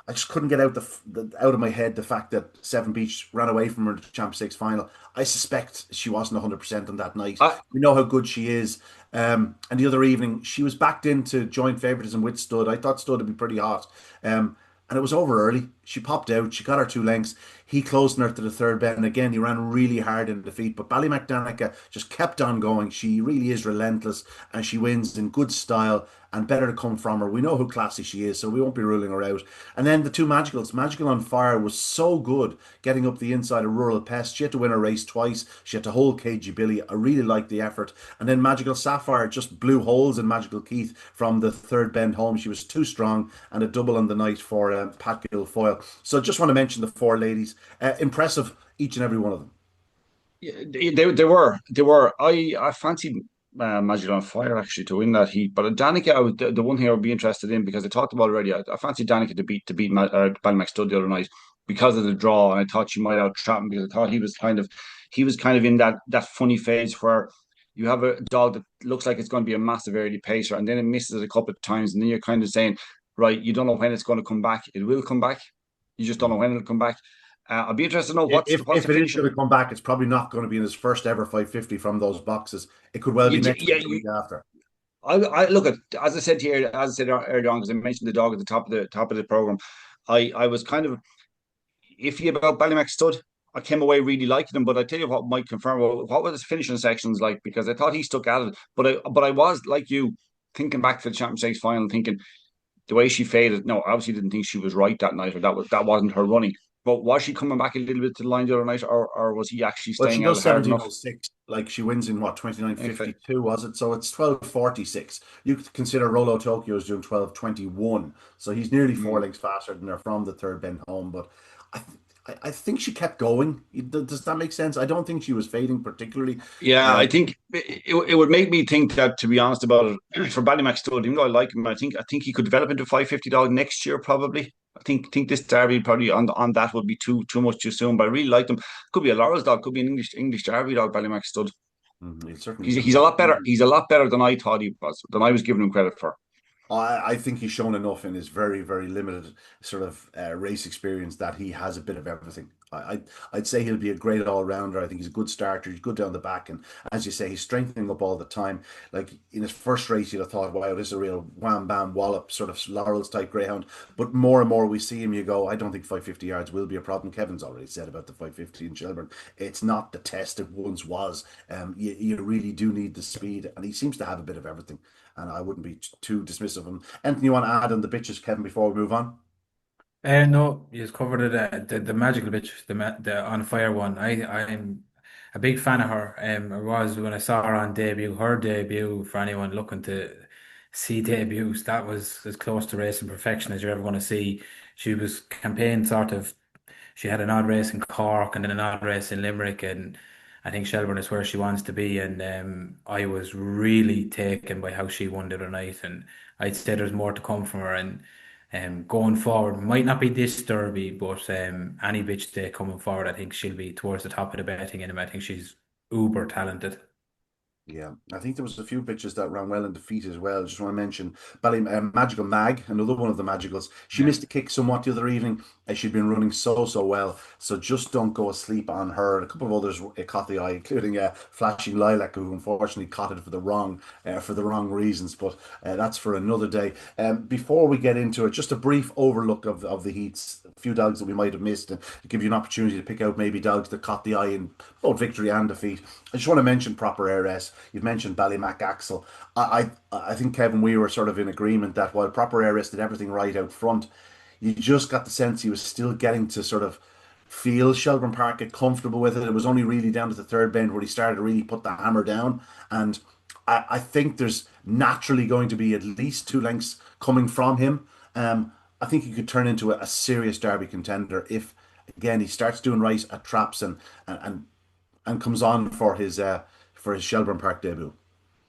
just couldn't get out of my head the fact that Seven Beach ran away from her in the Champ Six final. I suspect she wasn't 100% on that night. I, We know how good she is. And the other evening, she was backed into joint favouritism with Stud. I thought Stud would be pretty hot. And it was over early. She popped out. She got her two lengths. He closed her to the third bend. And again, he ran really hard in defeat. But Ballymac Danica just kept on going. She really is relentless. And she wins in good style and better to come from her. We know how classy she is, so we won't be ruling her out. And then the two Magicals. Magical on Fire was so good getting up the inside of Rural Pest. She had to win a race twice. She had to hold KG Billy. I really liked the effort. And then Magical Sapphire just blew holes in Magical Keith from the third bend home. She was too strong, and a double on the night for Pat Guilfoyle. So just want to mention the four ladies. Impressive, each and every one of them. yeah, they were. I fancied Magic on Fire actually to win that heat, but Danica, the one thing I would be interested in because I talked about it already. I fancied Danica to beat Ballymac Stud the other night because of the draw, and I thought she might out trap him because I thought he was kind of in that funny phase where you have a dog that looks like it's going to be a massive early pacer, and then it misses it a couple of times, and then you're kind of saying, right, you don't know when it's going to come back. It will come back. You just don't know when it'll come back. I'd be interested to know what's If the it is finish. going to come back, it's probably not going to be in his first ever 550 from those boxes. It could well be next Yeah, week, the week after. I look at as I said here, as I said earlier on, because I mentioned the dog at the top of the program. I was kind of iffy about Ballymac Stud. I came away really liking him, but I tell you what might confirm what were his finishing sections like because I thought he stuck at it, but I was like you thinking back to the Champions League final, thinking the way she faded. No, I obviously didn't think she was right that night, or that wasn't her running. But was she coming back a little bit to the line the other night, or was he actually Well, she staying at does it hard enough? 1706. Like she wins in what, Okay. 29.52, was it? So it's 12.46. You could consider Rolo Tokyo is doing 12.21. So he's nearly four Mm. lengths faster than her from the third bend home. But I, I think she kept going. Does that make sense? I don't think she was fading particularly. Yeah, Uh, I think it would make me think that, to be honest about it, for Ballymac Stud, even though I like him, I think he could develop into a 550 dog next year probably. I think this Derby probably on that would be too much too soon. But I really like him. Could be a Laurel's dog, could be an English Derby dog. Ballymac Stud. it certainly He's sounds he's a like. lot better. He's a lot better than I thought he was. Than I was giving him credit for. I think he's shown enough in his very, very limited sort of race experience that he has a bit of everything. I'd say he'll be a great all rounder. I think he's a good starter. He's good down the back, and as you say, he's strengthening up all the time. Like in his first race, you'd have thought, "Wow, this is a real wham bam wallop sort of Laurels type greyhound." But more and more we see him, you go, "I don't think 550 yards will be a problem." Kevin's already said about the 550 in Shelbourne. It's not the test it once was. You really do need the speed, and he seems to have a bit of everything, and I wouldn't be too dismissive of him. Anything you want to add on the bitches, Kevin, before we move on? No, you just covered it. The magical bitch, the on fire one. I'm a big fan of her. I was when I saw her on debut. Her debut for anyone looking to see debuts, that was as close to racing perfection as you're ever going to see. She was campaign sort of. She had an odd race in Cork and then an odd race in Limerick, and I think Shelbourne is where she wants to be. And I was really taken by how she won the other night, and I'd say there's more to come from her. And going forward, might not be this Derby, but any bitch day coming forward, I think she'll be towards the top of the betting, and I think she's uber talented. Yeah, I think there was a few bitches that ran well in defeat as well. Just want to mention Magical Mag, another one of the Magicals. She Yeah. missed a kick somewhat the other evening, as she'd been running so well. So just don't go asleep on her. And a couple of others caught the eye, including Flashing Lilac, who unfortunately caught it for the wrong reasons. But that's for another day. Before we get into it, just a brief overlook of the heats. A few dogs that we might have missed, and to give you an opportunity to pick out maybe dogs that caught the eye in both victory and defeat. I just want to mention Proper Heiress. You've mentioned Ballymac Axel. I think, Kevin, we were sort of in agreement that while Proper Heiress did everything right out front, you just got the sense he was still getting to sort of feel Shelbourne Park, get comfortable with it. It was only really down to the third bend where he started to really put the hammer down. And I think there's naturally going to be at least 2 lengths coming from him. I think he could turn into a serious Derby contender if, again, he starts doing right at traps and and comes on for his Shelbourne Park debut.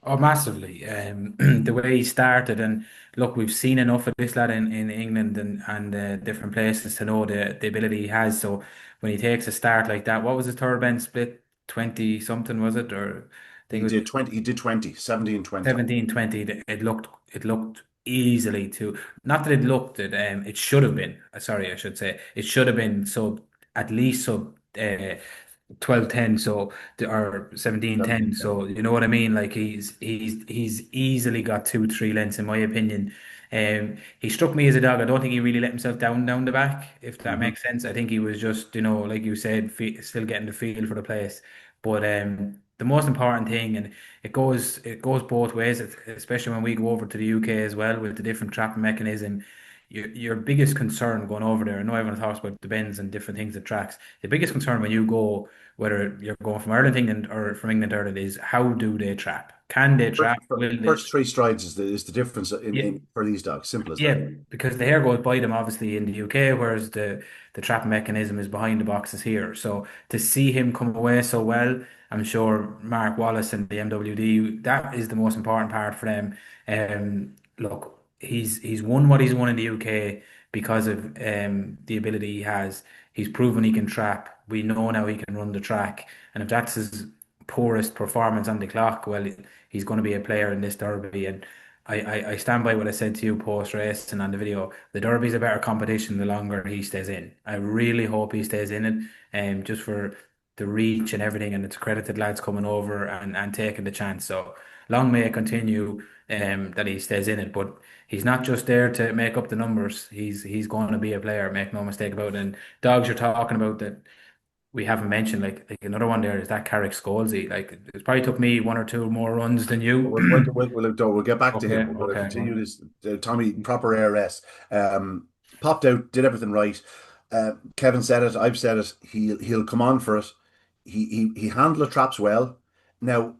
Oh, massively. The way he started, and look, we've seen enough of this lad in England and different places to know the ability he has. So when he takes a start like that, what was his third bend split? 20 something, was it? Or I think it was He did 20, 17, 20. 17, 20. It looked easily to, not that it looked it, it should have been. Sorry, I should say it should have been so at least so 12-10, so or 17-10, 17, 10. so you know what I mean, like he's easily got 2-3 lengths in my opinion. He struck me as a dog. I don't think he really let himself down the back, if that Hmm. makes sense. I think he was just, like you said, still getting the feel for the place. But the most important thing, and it goes both ways, especially when we go over to the UK as well with the different trapping mechanism. Your biggest concern going over there, I know everyone talks about the bends and different things at tracks. The biggest concern when you go, whether you're going from Ireland to England or from England to Ireland, is how do they trap? Can they trap? Will they? First 3 strides is the difference Yeah, in for these dogs. Simple as yeah, that. because the hair goes by them obviously in the UK, whereas the trap mechanism is behind the boxes here. So to see him come away so well, I'm sure Mark Wallace and the MWD, that is the most important part for them. Look, he's won what he's won in the UK because of the ability he has. He's proven he can trap. We know now he can run the track, and if that's his poorest performance on the clock, well, he's going to be a player in this derby. And I stand by what I said to you post race and on the video. The Derby's a better competition the longer he stays in. I really hope he stays in it, just for the reach and everything, and it's credited lads coming over and taking the chance. So long may it continue, that he stays in it. But he's not just there to make up the numbers. He's going to be a player, make no mistake about it. And dogs you're talking about that we haven't mentioned, like another one there is that Carrick Scholesy. Like it probably took me one or two more runs than you. We'll get back to Okay, him. We're going to okay. continue this. Tommy, Proper ARS, popped out, did everything right. Kevin said it. I've said it. He'll come on for it. He handled the traps well. Now,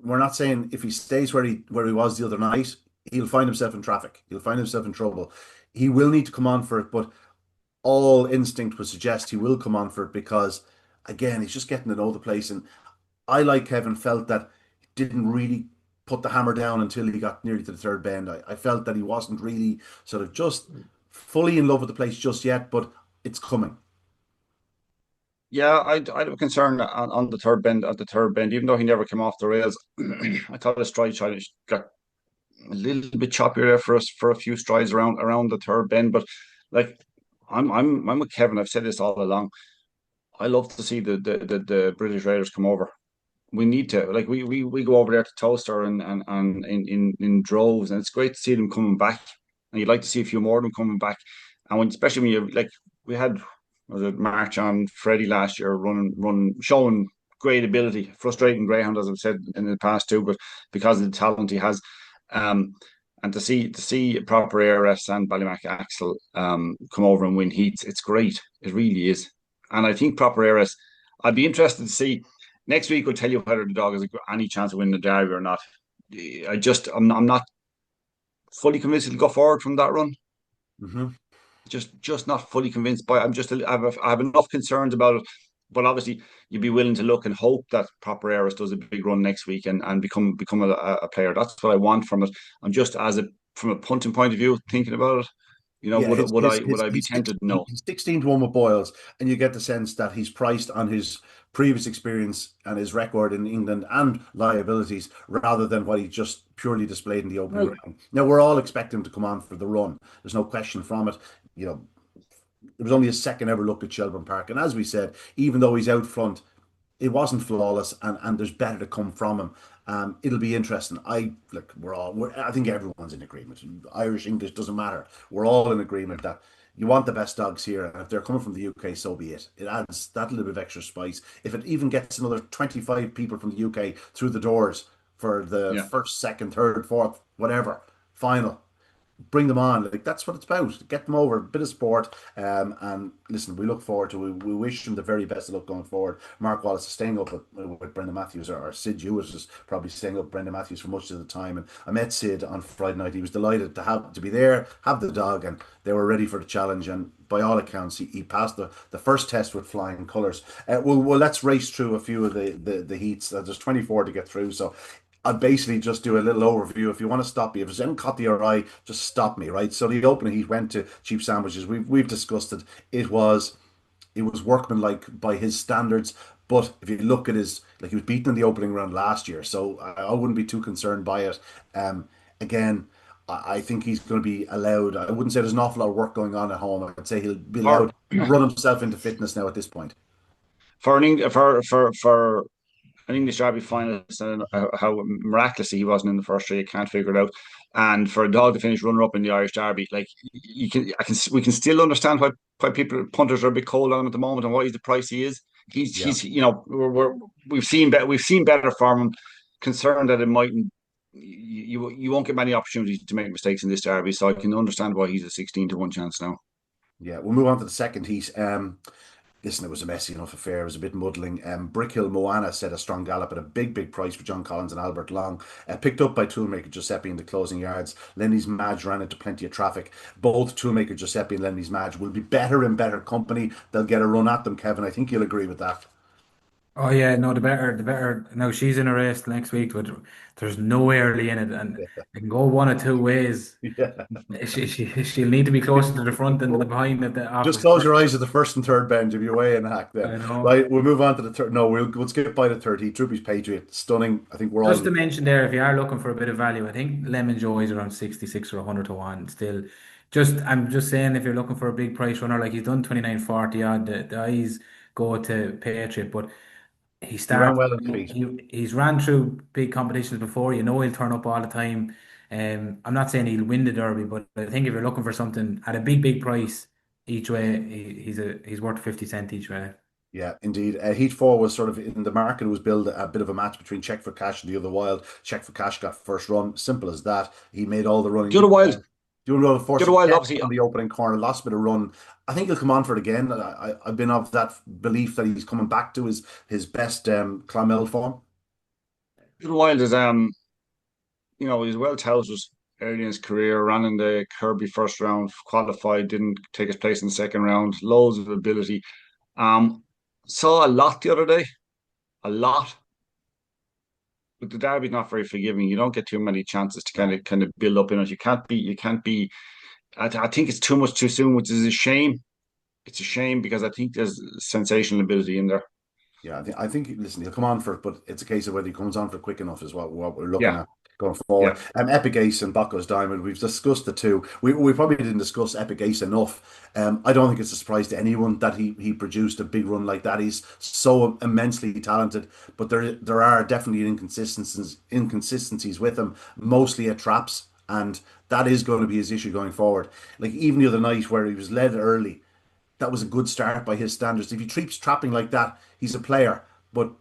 we're not saying if he stays where he was the other night, he'll find himself in traffic. He'll find himself in trouble. He will need to come on for it, but all instinct would suggest he will come on for it because, again, he's just getting to know the place. And I, like Kevin, felt that he didn't really put the hammer down until he got nearly to the third bend. I felt that he wasn't really sort of just fully in love with the place just yet, but it's coming. Yeah, I'd have a concern on the third bend at the third bend, even though he never came off the rails. I thought his stride shot got a little bit choppier there for us for a few strides around the third bend. But like I'm with Kevin. I've said this all along. I love to see the British Raiders come over. We need to, like, we go over there to Toaster and in droves, and it's great to see them coming back. And you'd like to see a few more of them coming back. And when, especially when you like, we had, was it March on Freddie last year showing great ability, frustrating Greyhound, as I've said in the past too, but because of the talent he has. Um, and to see Proper ARS and Ballymac Axel come over and win heats, it's great. It really is. And I think Proper ARS, I'd be interested to see. Next week will tell you whether the dog has any chance of winning the derby or not. I'm not fully convinced he'll go forward from that run. Hmm. Just not fully convinced by. I have enough concerns about it, but obviously you'd be willing to look and hope that Proper Eris does a big run next week and become a player. That's what I want from it. I'm just from a punting point of view thinking about it. Yeah, Would I be tempted? No. he's 16 to 1 with Boyles, and you get the sense that he's priced on his previous experience and his record in England and liabilities rather than what he just purely displayed in the opening Well, round. Now we're all expecting him to come on for the run. There's no question from it. You know, it was only his second ever look at Shelbourne Park, and as we said, even though he's out front, it wasn't flawless, and there's better to come from him. It'll be interesting. I look, I think everyone's in agreement. Irish, English doesn't matter. We're all in agreement that you want the best dogs here, and if they're coming from the UK, so be it. It adds that little bit of extra spice. If it even gets another 25 people from the UK through the doors for the yeah. first, second, third, fourth, whatever final, bring them on. Like that's what it's about. Get them over, a bit of sport. And listen, we look forward to. We wish him the very best of luck going forward. Mark Wallace is staying up with Brendan Matthews, or Sid Hewitt is probably staying up with Brendan Matthews for much of the time. And I met Sid on Friday night. He was delighted to be there, have the dog, and they were ready for the challenge. And by all accounts, he passed the first test with flying colours. Well, let's race through a few of the heats. There's 24 to get through, so I'll basically just do a little overview. If you want to stop me, if there's anything caught your eye, just stop me, right? So the opening heat went to cheap sandwiches. We've discussed it. It was workmanlike by his standards. But if you look at his, like, he was beaten in the opening round last year, so I wouldn't be too concerned by it. Again, I think he's going to be allowed. I wouldn't say there's an awful lot of work going on at home. I'd say he'll be For allowed to run himself into fitness now at this point. for an Eng- for an English Derby finalist, and how miraculously he wasn't in the first three, I can't figure it out. And for a dog to finish runner up in the Irish Derby, like we can still understand why people punters are a bit cold on him at the moment and why he's the price he is. Yeah. We've seen better from him. Concerned that it mightn't. You won't get many opportunities to make mistakes in this derby, so I can understand why he's a 16 to 1 chance now. Yeah, we'll move on to the second heat. Listen, it was a messy enough affair. It was a bit muddling. Brickhill Moana set a strong gallop at a big price for John Collins and Albert Long. Picked up by toolmaker Giuseppe in the closing yards. Lenny's Madge ran into plenty of traffic. Both toolmaker Giuseppe and Lenny's Madge will be better in better company. They'll get a run at them, Kevin. I think you'll agree with that. Oh yeah, no, the better. No, she's in a race next week, but there's no early in it, and it can go one or two ways. Yeah. She'll need to be closer to the front than the behind at the Just after. close your eyes at the first and third bend if you're way in the hack then. I know. Right, we'll move on to the third. No, we'll skip by the third heat. Troopy's Patriot. Stunning. I think we're Just all. to mention there, if you are looking for a bit of value, I think Lemon Joy is around 66 or 100 to 1 still. I'm just saying if you're looking for a big price runner, like he's done 29.40 odd, the eyes go to Patriot, but he He ran starts, well in the heat. he's ran through big competitions before, he'll turn up all the time. I'm not saying he'll win the Derby, but I think if you're looking for something at a big price each way, he's worth 50 cent each way. Yeah, indeed. Heat four was sort of in the market. It was billed a bit of a match between Check for Cash and the other Wild. Check for Cash got first run. Simple as that. He made all the running. The other wild, Doing well, the forced other wild, death obviously, on the opening corner, lost a bit of run. I think he'll come on for it again. I've been of that belief that he's coming back to his best Clonmel form. the other wild is he's well touted early in his career, ran in the Kirby first round, qualified, didn't take his place in the second round, loads of ability. Um, Saw a lot the other day, a lot. But the derby's not very forgiving. You don't get too many chances to kind of build up in it. You can't be. I think it's too much too soon, which is a shame. It's a shame because I think there's sensational ability in there. Yeah, I think listen, he'll come on for it, but it's a case of whether he comes on for it quick enough is what we're looking Yeah, at going forward. yeah. Epic Ace and Bucko's Diamond, we've discussed the two. We probably didn't discuss Epic Ace enough. I don't think it's a surprise to anyone that he produced a big run like that. He's so immensely talented, but there are definitely inconsistencies with him, mostly at traps, and that is going to be his issue going forward. Like even the other night where he was led early, that was a good start by his standards. If he keeps trapping like that, he's a player. But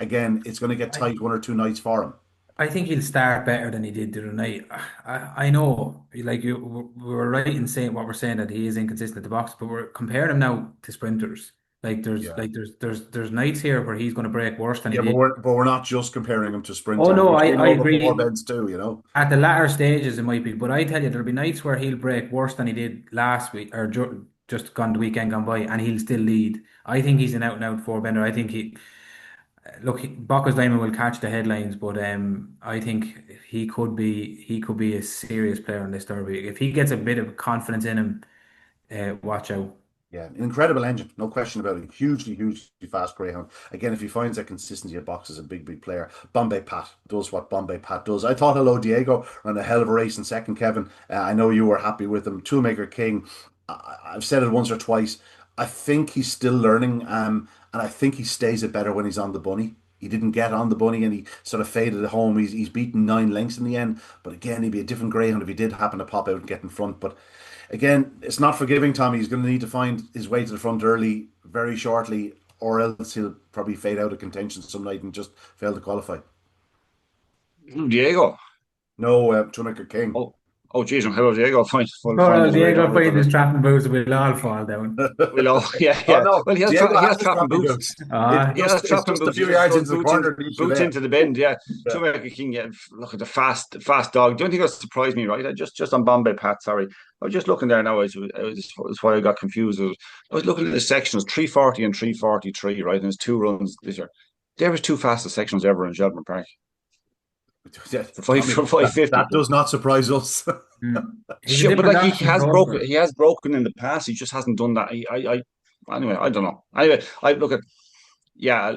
again, it's going to get I, tight one or two nights for him. I think he'll start better than he did the other night. I know, like we were right in saying what we're saying that he is inconsistent at the box, but we're comparing him now to sprinters. Yeah. There's nights here where he's going to break worse than he Yeah, but did. we're not just comparing him to Oh sprinters. no, We're I, seeing I over four agree. bends too. At the latter stages, it might be, but I tell you, there'll be nights where he'll break worse than he did last week or just gone the weekend gone by, and he'll still lead. I think he's an out and out four bender. I think Bacchus Diamond will catch the headlines, but I think he could be a serious player in this derby if he gets a bit of confidence in him. Watch out. Yeah, an incredible engine, no question about it. Hugely, hugely fast Greyhound. Again, if he finds that consistency at box, is a big, big player. Bombay Pat does what Bombay Pat does. I thought Hello Diego ran a hell of a race in second, Kevin. I know you were happy with him. Toolmaker King. I've said it once or twice. I think he's still learning, and I think he stays it better when he's on the bunny. He didn't get on the bunny and he sort of faded at home. He's beaten 9 lengths in the end. But again, he'd be a different Greyhound if he did happen to pop out and get in front. But again, it's not forgiving Tommy. He's going to need to find his way to the front early, very shortly, or else he'll probably fade out of contention some night and just fail to qualify. Diego. No, Shoemaker King. Oh, oh, geez, hello, Diego. We'll Oh, find well, his way Diego down finds the his list. trapping boots, we'll all fall down. Well, oh, yeah, Oh yeah. no, Well, Diego he has has his trapping trapping boots. boots. He Ah, has It's trapping just a boots. He few just yards throws into the corner and he's boots there. into the bend. Yeah, Yeah. Shoemaker King. Yeah, look at the fast dog. The only thing that surprised me, right? I just on Bombay Pat. Sorry, I was just looking there now. It's why I got confused. I was looking at the sections 340 and 343, right? And there's 2 runs this year. There was 2 fastest sections ever in Shelbourne Park Yeah, for five Tommy, for five that fifty. does not surprise us. he's a Sure, but different like option to Ulster. he has broken in the past. He just hasn't done that. Anyway, I don't know. Anyway, I look at yeah,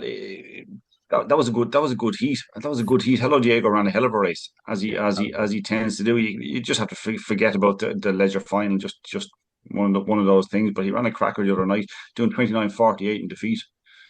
that was a good heat. That was a good heat. Hello, Diego ran a hell of a race as he tends to do. You just have to forget about the leisure final. Just one of those things. But he ran a cracker the other night, doing 29:48 in defeat.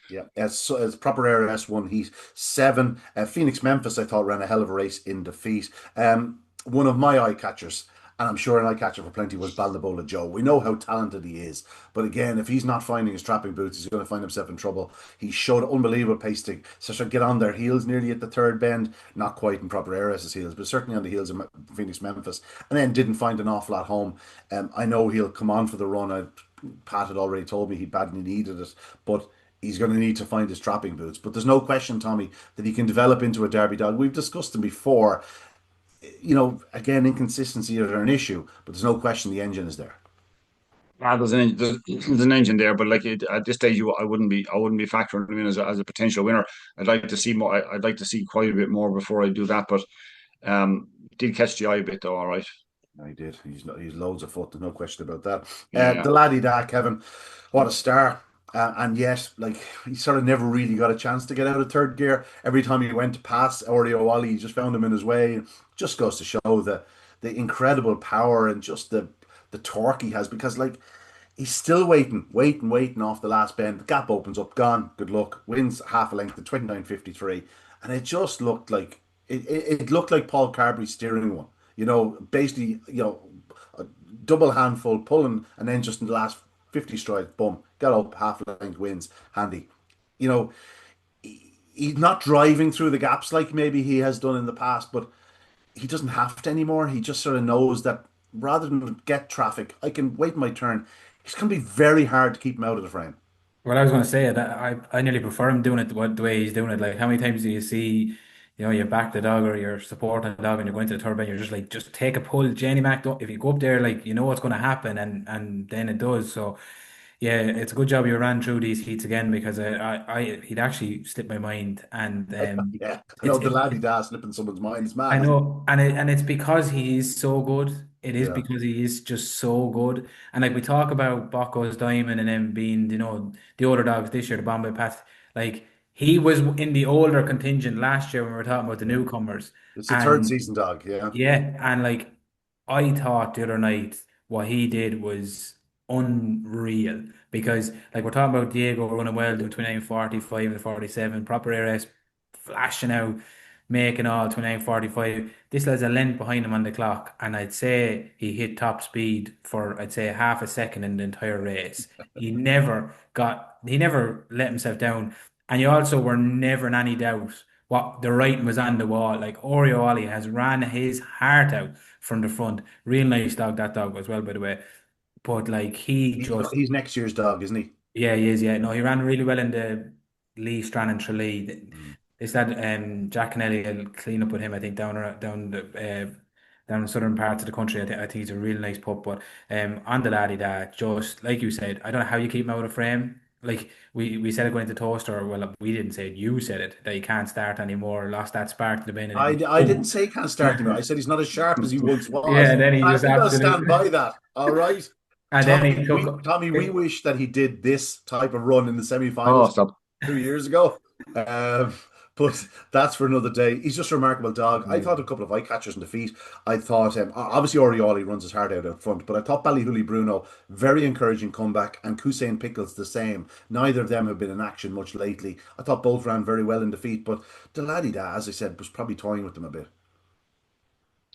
Yeah, as proper RS1 Heat 7. Phoenix Memphis, I thought, ran a hell of a race in defeat. One of my eye catchers, and I'm sure an eye catcher for plenty, was Baldabola Joe. We know how talented he is, but again, if he's not finding his trapping boots, he's going to find himself in trouble. He showed unbelievable pace to sort of get on their heels nearly at the third bend, not quite in proper RS's heels, but certainly on the heels of Phoenix Memphis, and then didn't find an awful lot home. I know he'll come on for the run. Pat had already told me he badly needed it, but he's going to need to find his trapping boots. But there's no question, Tommy, that he can develop into a Derby dog. We've discussed him before. Again, inconsistency are an issue, but there's no question the engine is there. There's an engine there, but at this stage, I wouldn't be factoring him in as a potential winner. I'd like to see more. I'd like to see quite a bit more before I do that. But did catch the eye a bit though. All right. No, he did. He's loads of foot. There's no question about that. Yeah. The laddie da Kevin, what a star! And yet, like he sort of never really got a chance to get out of third gear. Every time he went to pass Oreo Wally, he just found him in his way. Just goes to show the incredible power and just the torque he has. Because like he's still waiting off the last bend. The gap opens up, gone. Good luck. Wins half a length at 29:53, and it just looked like it looked like Paul Carberry steering one. Basically, a double handful pulling, and then just in the last 50 strides, boom, got up half length, wins, handy. You know, he's not driving through the gaps like maybe he has done in the past, but he doesn't have to anymore. He just sort of knows that rather than get traffic, I can wait my turn. It's going to be very hard to keep him out of the frame. Well, I was going to say that I nearly prefer him doing it the way he's doing it. Like, how many times do you see, you back the dog or you're supporting the dog and you're going to the turbine, you're just like, just take a pull, Jenny Mac. If you go up there, like, you know what's going to happen, and then it does. So, yeah, it's a good job you ran through these heats again because he'd actually slipped my mind, and Yeah, I know it's the it, laddie da slipping someone's mind. It's I mad, isn't know, and it's because he is so good. It it? is Yeah, because he is just so good. And like we talk about Bocco's Diamond and them being, the older dogs this year, the Bombay Pats. Like he was in the older contingent last year when we were talking about the yeah. newcomers. It's a third And season dog. Yeah, yeah, and like I thought the other night what he did was unreal because like we're talking about Diego running well, doing 29:45 and 47, proper ARS flashing out, making all 29:45. This lad's a length behind him on the clock, and I'd say he hit top speed for I'd say half a second in the entire race. He never let himself down, and you also were never in any doubt what the writing was on the wall. Like Oreo Ollie has ran his heart out from the front. Real nice dog, that dog as well, by the way. But like he just he's next year's dog, isn't he? yeah, he is. Yeah, no, he ran really well in the Lee Strand and Tralee. Mm. Is that Jack Kennelly will clean up with him? I think down the southern parts of the country. I think he's a real nice pup. But on the laddie that just like you said, I don't know how you keep him out of frame. Like we said it going to toaster. Well, we didn't say it. You said it that he can't start anymore. Lost that spark to the bin, and I didn't say he can't start anymore. I said he's not as sharp as he once was. yeah, then he I just think I'll stand absolutely. by that. All right. And then he took. Tommy, we wish that he did this type of run in the Oh, semi-finals stop. 2 years ago. Um, but that's for another day. He's just a remarkable dog. I thought a couple of eye catchers in defeat. I thought, obviously, Orioli runs his heart out front, but I thought Ballyhooly Bruno, very encouraging comeback, and Hussein Pickles the same. Neither of them have been in action much lately. I thought both ran very well in defeat, but the laddie da, as I said, was probably toying with them a bit.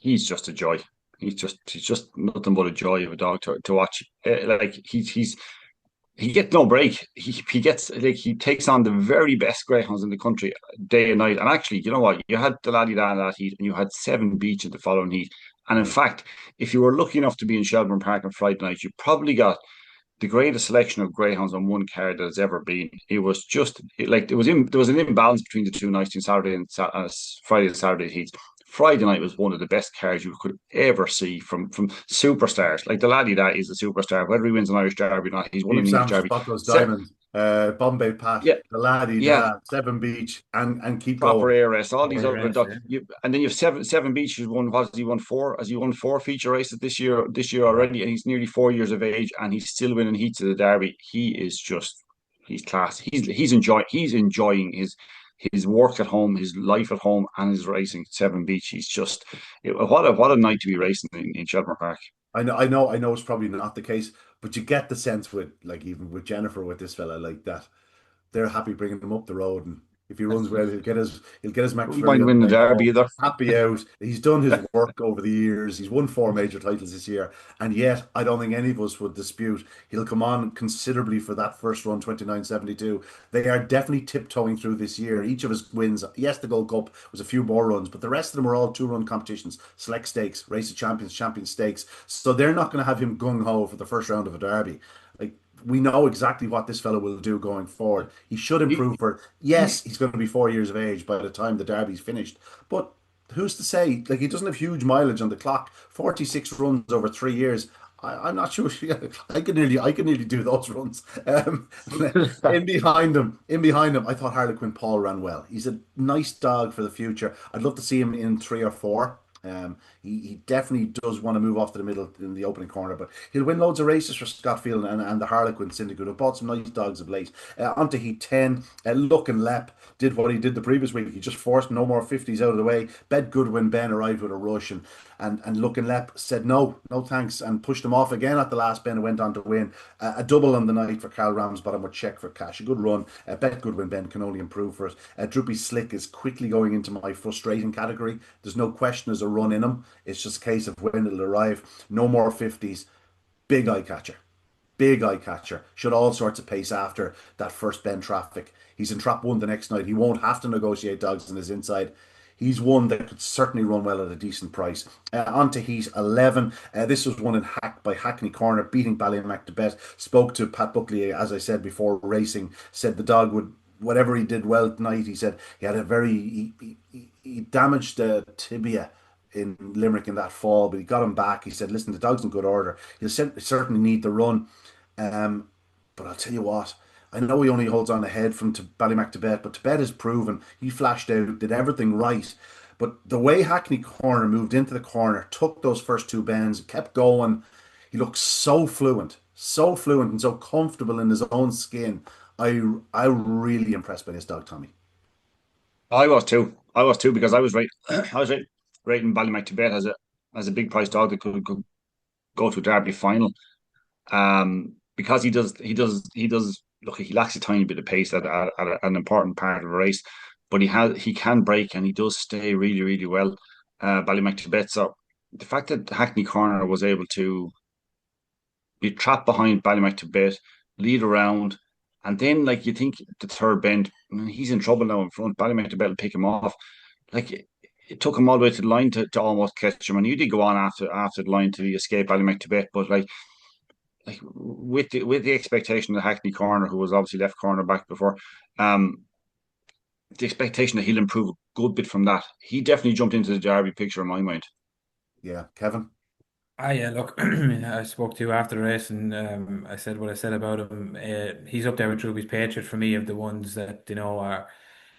He's just a joy. He's just nothing but a joy of a dog to watch. Like he gets no break. He gets like he takes on the very best greyhounds in the country day and night. And actually, you know what? You had the laddie da in that heat, and you had seven beach in the following heat. And in Yeah. fact, if you were lucky enough to be in Shelbourne Park on Friday night, you probably got the greatest selection of greyhounds on one card that has ever been. It was just like there was an imbalance between the two nights in Saturday and Friday and Saturday heats. Friday night was one of the best cards you could ever see from superstars. Like the laddie that is a superstar. Whether he wins an Irish Derby or not, he's won Steve an English Sams, Derby. Buckles Se- Diamond, Bombay Pat, yeah, the laddie yeah, da, Seven Beach, and keep proper going. ARS. All these Over other rest, dogs. yeah. And then you have seven beach. Has won. What has he won four? Has he won four feature races this year? This year Yeah. already, and he's nearly 4 years of age, and he's still winning heats of the Derby. He is just he's class. He's enjoying his work at home, his life at home, and his racing. Seven Beach. What a night to be racing in Shelbourne Park. I know it's probably not the case, but you get the sense with, like, even with Jennifer, with this fella, like that they're happy bringing him up the road, and if he runs well, he'll get his Wouldn't McFlurry mind on the winning the way Derby home. either. Happy out. He's done his work over the years. He's won four major titles this year, and yet I don't think any of us would dispute he'll come on considerably for that first run, 29.72. They are definitely tiptoeing through this year. Each of his wins, yes, the Gold Cup was a few more runs, but the rest of them are all two-run competitions, select stakes, race of champions, champion stakes. So they're not going to have him gung ho for the first round of a derby. Like, we know exactly what this fellow will do going forward. He should He, improve for, yes, he's going to be 4 years of age by the time the derby's finished. But who's to say? Like, he doesn't have huge mileage on the clock. 46 runs over 3 years. I'm not sure. I could nearly do those runs. In behind him, I thought Harlequin Paul ran well. He's a nice dog for the future. I'd love to see him in three or four. He definitely does want to move off to the middle in the opening corner, but he'll win loads of races for Scotfield and the Harlequin Syndicate, have bought some nice dogs of late. Onto Heat 10, Luck and Lep did what he did the previous week. He just forced no more 50s out of the way. Bet Goodwin Ben arrived with a rush, and Luck and Lep said no, no thanks, and pushed him off again at the last bend and went on to win. A double on the night for Carl Ramsbottom with check for cash. A good run. Bet Goodwin Ben can only improve for it. Droopy Slick is quickly going into my frustrating category. There's no question there's a run in him. It's just a case of when it'll arrive. No more 50s. Big eye catcher. Big eye catcher. Should all sorts of pace after that first bend traffic. He's in trap one the next night. He won't have to negotiate dogs in his inside. He's one that could certainly run well at a decent price. On to Heat 11. This was won in Hack by Hackney Corner, beating Ballymac to bet. Spoke to Pat Buckley, as I said before, racing. Said the dog would, whatever he did well tonight, he said he had a very, he damaged the tibia in Limerick in that fall, but he got him back. He said, listen, the dog's in good order. He'll certainly need the run. Um, but I'll tell you what, I know he only holds on ahead from to Ballymac to Bet, but Tibet has proven he flashed out, did everything right. But the way Hackney Corner moved into the corner, took those first two bends, kept going, he looked so fluent and so comfortable in his own skin. I really impressed by this dog, Tommy. I was too. I was too because I was right. I was right rating Ballymac to bet as a big price dog that could go to a Derby final. Because he does. Look, he lacks a tiny bit of pace at an important part of a race, but he can break and he does stay really really well. Ballymac to bet. So the fact that Hackney Corner was able to be trapped behind Ballymac to bet, lead around, and then like you think the third bend, he's in trouble now in front. Ballymac to bet will pick him off. Like it took him all the way to the line to almost catch him, and he did go on after the line to escape Ballymac to bet, but like with the expectation that Hackney Corner, who was obviously left corner back before, um, the expectation that he'll improve a good bit from that. He definitely jumped into the Derby picture in my mind. Yeah, Kevin. Ah, yeah, look, I spoke to you after the race and I said what I said about him. He's up there with Ruby's Patriot for me of the ones that, are.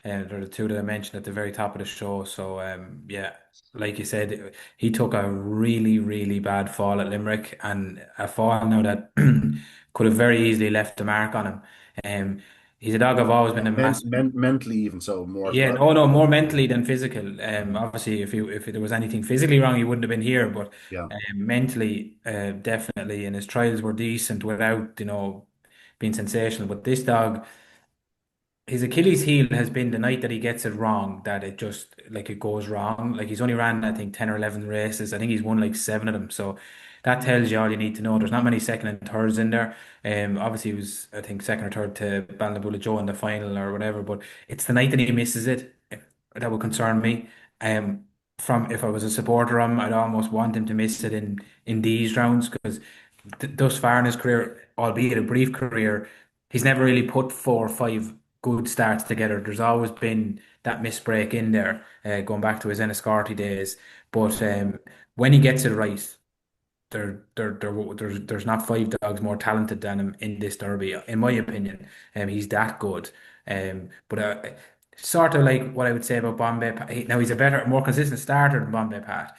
They're the two that I mentioned at the very top of the show. So yeah, like you said, he took a really, really bad fall at Limerick, and a fall now that could have very easily left a mark on him. Um, he's a dog I've always been a massive. Mentally, even so, more Yeah, so. no, no, more mentally than physical. Obviously, if there was anything physically wrong, he wouldn't have been here. But Yeah. mentally, definitely, and his trials were decent without, being sensational. But this dog, his Achilles heel has been the night that he gets it wrong, that it just like it goes wrong. Like he's only ran, I think, 10 or 11 races. I think he's won like seven of them. So that tells you all you need to know. There's not many second and thirds in there. Obviously he was, I think, second or third to Ballinabula Joe in the final or whatever, but it's the night that he misses it that would concern me. Um, from if I was a supporter of him, I'd almost want him to miss it in these rounds because thus far in his career, albeit a brief career, he's never really put four or five good starts together. There's always been that misbreak in there, going back to his Enniscorthy days. But when he gets it right, there's not five dogs more talented than him in this derby, in my opinion. He's that good. But sort of like what I would say about Bombay. Now he's a better, more consistent starter than Bombay Pat.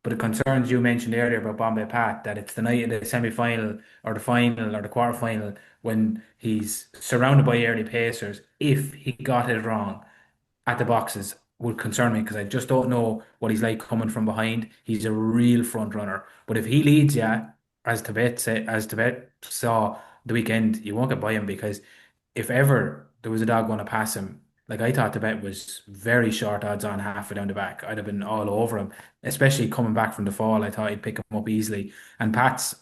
But the concerns you mentioned earlier about Bombay Pat, that it's the night of the semi-final or the final or the quarter-final when he's surrounded by early pacers. If he got it wrong at the boxes would concern me because I just don't know what he's like coming from behind. He's a real front runner. But if he leads you, as Tibet saw the weekend, you won't get by him because if ever there was a dog going to pass him, like I thought Tibet was very short odds on halfway down the back. I'd have been all over him, especially coming back from the fall. I thought he'd pick him up easily. And Pat's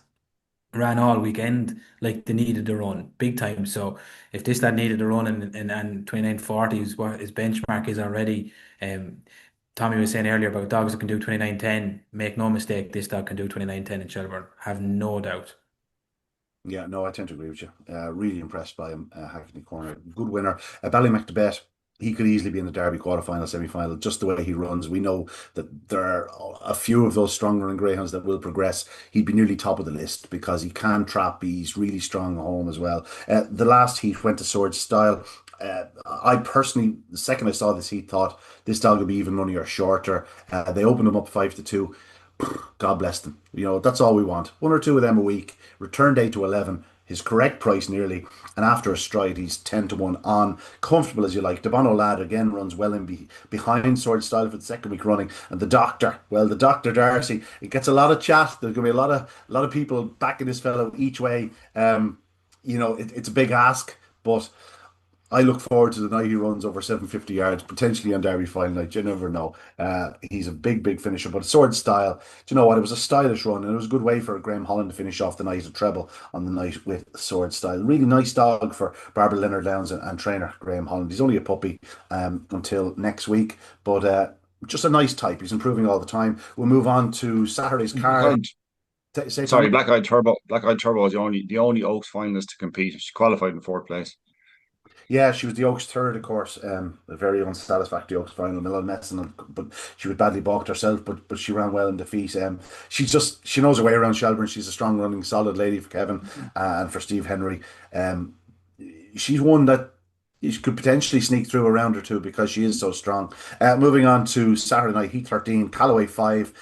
ran all weekend like they needed a run big time. So if this lad needed a run and 29:40 is what his benchmark is already, um, Tommy was saying earlier about dogs that can do 29:10. Make no mistake, this dog can do 29:10 in Shelbourne. Have no doubt. Yeah, no, I tend to agree with you. Really impressed by him. Hackney Corner, good winner. Ballymacbeth, he could easily be in the Derby quarterfinal, semi-final. Just the way he runs, we know that there are a few of those strong running greyhounds that will progress. He'd be nearly top of the list because he can trap. He's really strong at home as well. The last heat went to Sword Style. I personally, the second I saw this heat, thought this dog would be even money or shorter. They opened him up 5-2. God bless them. That's all we want. One or two of them a week. Return day to 11. His correct price nearly. And after a stride, he's 10-1 on. Comfortable as you like. Debono lad again runs well in behind Sword Style for the second week running. And the doctor, well, the doctor Darcy, it gets a lot of chat. There's going to be a lot of people backing this fellow each way. It's a big ask, but I look forward to the night he runs over 750 yards, potentially on Derby final night. You never know. He's a big, big finisher, but Sword Style, do you know what? It was a stylish run, and it was a good way for Graham Holland to finish off the night, a treble on the night with Sword Style. Really nice dog for Barbara Leonard Downs and trainer Graham Holland. He's only a puppy until next week, but just a nice type. He's improving all the time. We'll move on to Saturday's card. Black-eyed, Say, sorry, Tommy? Black-eyed Turbo was the only Oaks finalist to compete. She qualified in fourth place. Yeah, she was the Oaks third, of course. A very unsatisfactory Oaks final. Milan Messon, but she was badly balked herself. But she ran well in defeat. She knows her way around Shelbourne. She's a strong running, solid lady for Kevin and for Steve Henry. Um, she's one that you could potentially sneak through a round or two because she is so strong. Moving on to Saturday night, Heat 13, Callaway 5.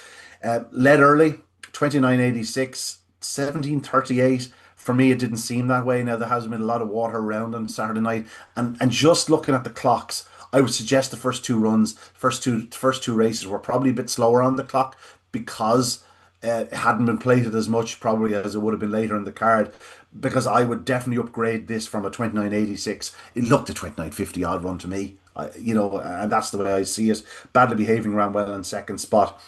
Led early, 29.86, 17.38. For me, it didn't seem that way. Now, there has been a lot of water around on Saturday night. And just looking at the clocks, I would suggest the first two races were probably a bit slower on the clock because it hadn't been plated as much probably as it would have been later in the card because I would definitely upgrade this from a 29.86. It looked a 29.50 odd run to me. And that's the way I see it. Badly behaving ran well in second spot.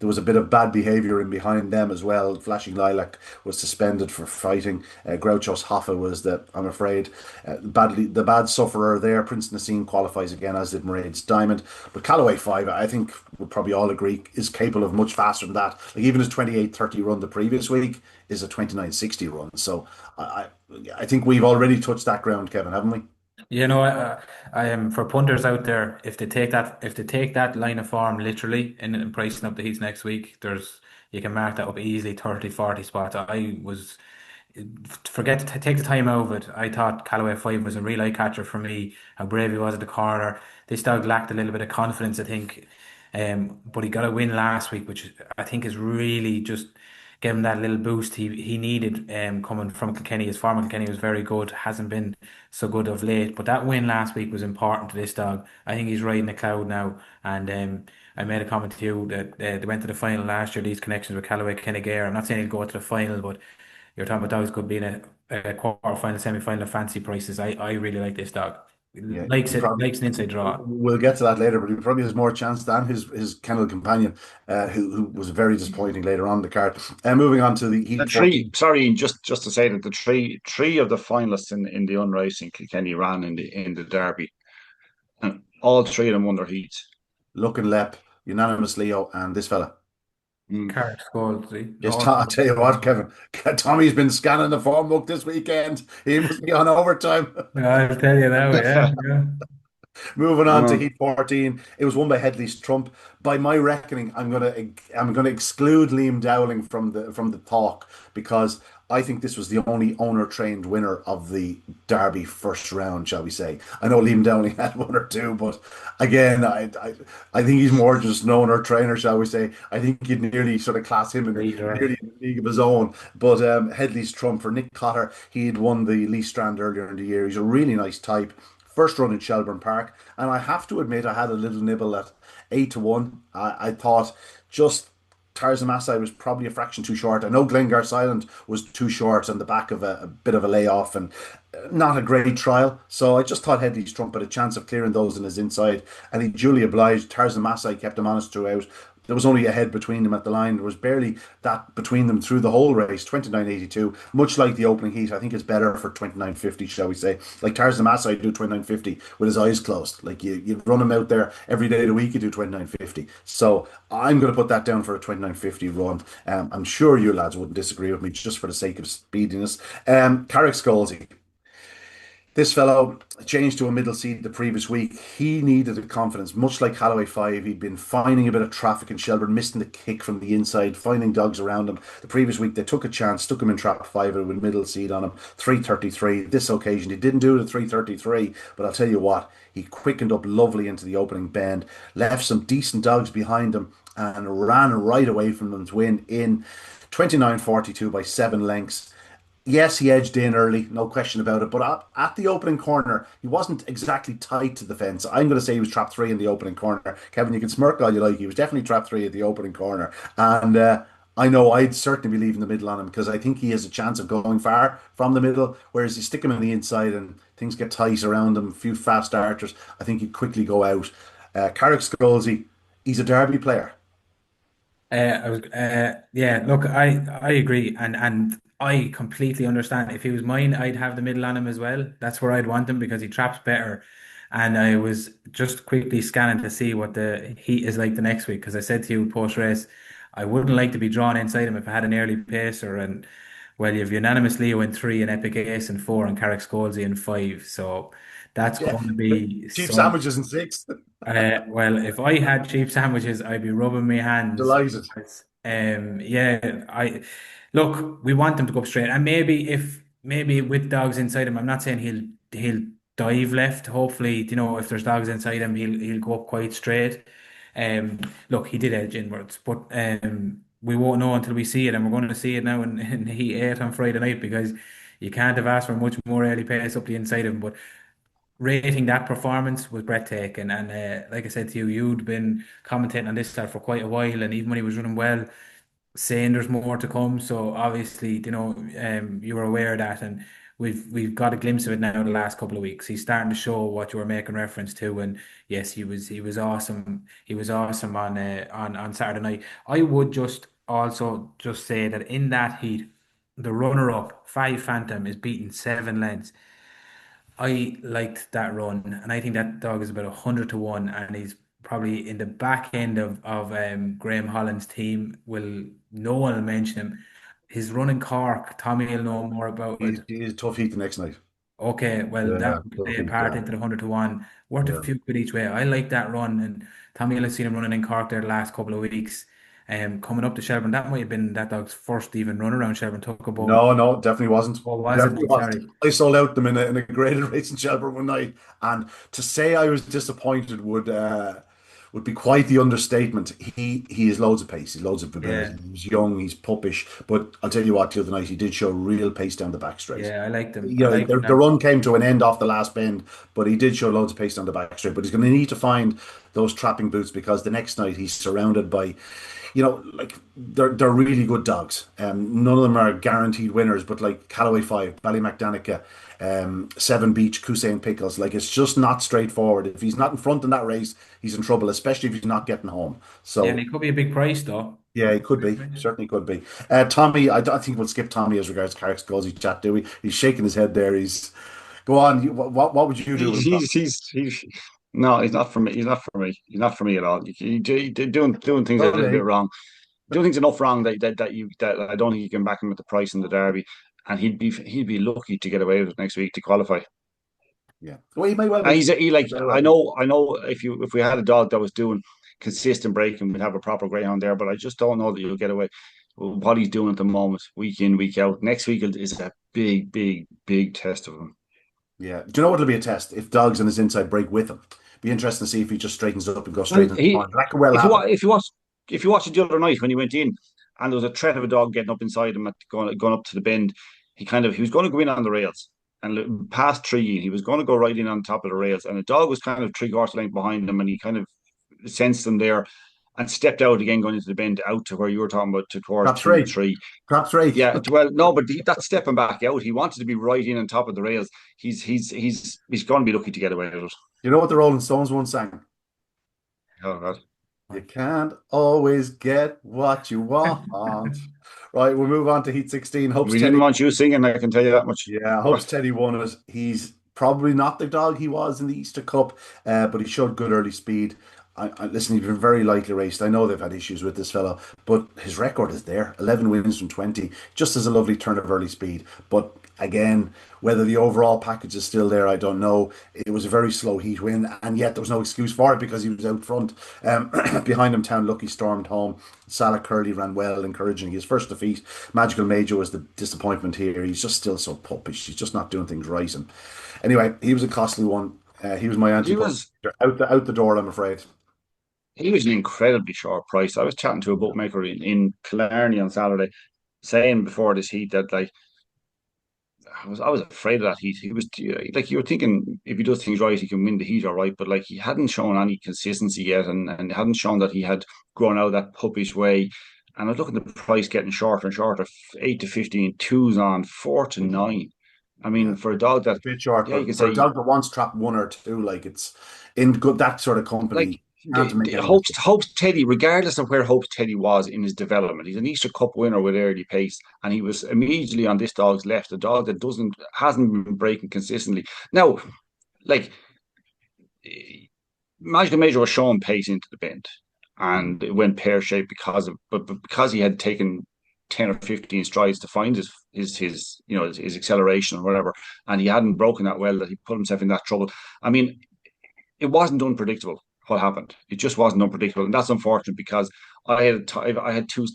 There was a bit of bad behaviour in behind them as well. Flashing Lilac was suspended for fighting. Groucho's Hoffa was I'm afraid, the bad sufferer there. Prince Nassim qualifies again, as did Mairead's Diamond. But Callaway 5, I think we'll probably all agree, is capable of much faster than that. Like even his 28.30 run the previous week is a 29.60 run. So I think we've already touched that ground, Kevin, haven't we? I am for punters out there. If they take that line of form literally in pricing up the heats next week, you can mark that up easily 30, 40 spots. I was forget to take the time out of it. I thought Callaway 5 was a real eye catcher for me. How brave he was at the corner. This dog lacked a little bit of confidence, I think. But he got a win last week, which I think is really just gave him that little boost he needed coming from Kilkenny. His former Kilkenny was very good, hasn't been so good of late. But that win last week was important to this dog. I think he's riding a cloud now. And I made a comment to you that they went to the final last year, these connections with Callaway Kenny. I'm not saying he'll go to the final, but you're talking about dogs could be in a quarter final, semi final of fancy prices. I really like this dog. Yeah, Likes he it, probably. likes an inside draw. We'll get to that later, but he probably has more chance than his kennel companion, who was very disappointing later on in the card. Moving on to the The Heat three, 14. sorry, just to say that the three of the finalists in the unracing Kilkenny ran in the Derby, and all three of them won their heats. Luck and Lep, unanimous Leo, and this fella. Mm. Carrot Skulls, see? Yes, I'll tell you what, Kevin. Tommy's been scanning the form book this weekend. He must be on overtime. I'll tell you now, yeah, yeah. Moving on to No, Heat 14, it was won by Headley's Trump. By my reckoning, I'm gonna exclude Liam Dowling from the talk because I think this was the only owner trained winner of the Derby first round, shall we say? I know Liam Dowling had one or two, but again, I think he's more just an owner trainer, shall we say? I think you'd nearly sort of class him in Leader. nearly in a league of his own. But Headley's Trump for Nick Cotter, he had won the Lee Strand earlier in the year. He's a really nice type. First run in Shelbourne Park, and I have to admit I had a little nibble at 8-1. I thought just Tarzan Masai was probably a fraction too short. I know Glengar Silent was too short on the back of a bit of a layoff and not a great trial. So I just thought Headley's Trump had a chance of clearing those in his inside, and he duly obliged. Tarzan Masai kept him honest throughout. There was only a head between them at the line. There was barely that between them through the whole race. 29.82, much like the opening heat. I think it's better for 29.50, shall we say? Like Tarzan Massa, do 29.50 with his eyes closed. Like you run him out there every day of the week. You do 29.50. So I'm going to put that down for a 29.50 run. I'm sure you lads wouldn't disagree with me, just for the sake of speediness. Carrick Scalzi. This fellow changed to a middle seat the previous week. He needed the confidence, much like Holloway 5. He'd been finding a bit of traffic in Shelbourne, missing the kick from the inside, finding dogs around him. The previous week, they took a chance, stuck him in trap 5 with middle seat on him, 333. This occasion, he didn't do the 333, but I'll tell you what, he quickened up lovely into the opening bend, left some decent dogs behind him, and ran right away from them to win in 29.42 by 7 lengths. Yes, he edged in early, no question about it. But at the opening corner, he wasn't exactly tight to the fence. I'm going to say he was trap 3 in the opening corner. Kevin, you can smirk all you like. He was definitely trap 3 at the opening corner. And I know I'd certainly be leaving the middle on him because I think he has a chance of going far from the middle. Whereas you stick him on the inside and things get tight around him, a few fast archers, I think he'd quickly go out. Carrick Scrolsey, he's a Derby player. Yeah. Look, I agree, and I completely understand. If he was mine, I'd have the middle on him as well. That's where I'd want him because he traps better. And I was just quickly scanning to see what the heat is like the next week because I said to you post race, I wouldn't like to be drawn inside him if I had an early pacer. And well, you've unanimous Leo in three, and Epic Ace in four, and Carrick Scholesy in five. So that's Yeah, going to be cheap some. sandwiches in six. Well, if I had cheap sandwiches, I'd be rubbing my hands. Delighted. Yeah, I look. We want them to go up straight, and maybe with dogs inside him, I'm not saying he'll dive left. Hopefully, if there's dogs inside him, he'll go up quite straight. Look, he did edge inwards, but we won't know until we see it, and we're going to see it now in Heat 8 on Friday night because you can't have asked for much more early pace up the inside of him. But rating that performance was breathtaking. And like I said to you, you'd been commentating on this start for quite a while, and even when he was running well, saying there's more to come. So obviously, you were aware of that, and we've got a glimpse of it now the last couple of weeks. He's starting to show what you were making reference to, and yes, he was awesome. He was awesome on Saturday night. I would just also just say that in that heat, the runner up, Five Phantom, is beating 7 lengths. I liked that run, and I think that dog is about 100 to 1, and he's probably in the back end of Graham Holland's team. Will No one will mention him. His run in Cork, Tommy will know more about He's, it. he's a tough heat the next night. Okay, well that Yeah, will tough play a heat. part Yeah, into the 100 to 1. Worth a yeah. few quid each way. I like that run, and Tommy will have seen him running in Cork there the last couple of weeks. coming up to Shelbourne. That might have been that dog's first even run around Shelbourne. Took about, No, no, definitely wasn't. what was it Definitely like? wasn't. Sorry. I sold out them in a graded race in Shelbourne one night, and to say I was disappointed would be quite the understatement. He has loads of pace, he's loads of ability. Yeah, He's young, he's puppish, but I'll tell you what, the other night he did show real pace down the back straight. yeah, I liked him. You I know, liked him the that. run came to an end off the last bend, but he did show loads of pace down the back straight. But he's going to need to find those trapping boots because the next night he's surrounded by, like they're really good dogs. None of them are guaranteed winners, but like Callaway Five, Ballymacdanica, Seven Beach, Kusain Pickles, like it's just not straightforward. If he's not in front in that race, he's in trouble, especially if he's not getting home. Yeah, and So it could be a big price though. yeah, it could be, certainly could be. Tommy, I don't think we'll skip Tommy as regards Carrick's Gauzy chat, do we? He's shaking his head there. He's go on. What would you do with him, Tommy? He's no, he's not for me. He's not for me. He's not for me at all. Doing things a little bit Lovely. wrong. Doing things enough wrong that I don't think you can back him with the price in the Derby, and he'd be lucky to get away with it next week to qualify. Yeah. Well, he may well And be. he like He may well I be. know I know if we had a dog that was doing consistent breaking, we'd have a proper greyhound there. But I just don't know that you'll get away with what he's doing at the moment, week in, week out. Next week is a big, big, big test of him. Yeah. Do you know what will be a test? If dogs on his inside break with him. Be interesting to see if he just straightens up and goes straight Well, into the he corner. That could well if you happen. wa- if you watched it the other night when he went in, and there was a threat of a dog getting up inside him going up to the bend, he was going to go in on the rails and past three, he was going to go right in on top of the rails, and the dog was kind of three-quarter length behind him, and he kind of sensed him there and stepped out again going into the bend out to where you were talking about to towards Perhaps two, right. three. Perhaps right. Yeah, well, no, but that's stepping back out. He wanted to be right in on top of the rails. He's going to be lucky to get away with it. You know what the Rolling Stones once sang? Oh, God. You can't always get what you want. Right, we'll move on to Heat 16. Hopes We didn't Teddy. want you singing, I can tell you that much. Yeah, hopes Teddy won it. He's probably not the dog he was in the Easter Cup, but he showed good early speed. Listen, he's been very lightly raced. I know they've had issues with this fellow, but his record is there. 11 wins from 20. Just as a lovely turn of early speed. But again, whether the overall package is still there, I don't know. It was a very slow heat win, and yet there was no excuse for it because he was out front. Behind him, Town Lucky stormed home. Salah Curley ran well, encouraging his first defeat. Magical Major was the disappointment here. He's just still so puppish. He's just not doing things right. And anyway, he was a costly one. He was my He anti-punch. was Out the door, I'm afraid. he was an incredibly short price. I was chatting to a bookmaker in Killarney on Saturday, saying before this heat that like I was afraid of that heat. He was like you were thinking if he does things right, he can win the heat all right, but like he hadn't shown any consistency yet, and hadn't shown that he had grown out of that puppish way. And I was looking at the price getting shorter and shorter, 8 to 15, twos on 4 to 9. I Yeah. mean, for a dog that, Bit short, yeah, you but can for a say dog that wants trap one or two, like it's in good that sort of like company, can't make any Hope's Teddy, regardless of where Hope's Teddy was in his development, he's an Easter Cup winner with early pace, and he was immediately on this dog's left, a dog that doesn't hasn't been breaking consistently. Now, like Magical Major was showing pace into the bend, and it went pear shaped but because he had taken 10 or 15 strides to find his acceleration or whatever, and he hadn't broken that well that he put himself in that trouble. I mean, it wasn't unpredictable what happened. It just wasn't unpredictable, and that's unfortunate because I had two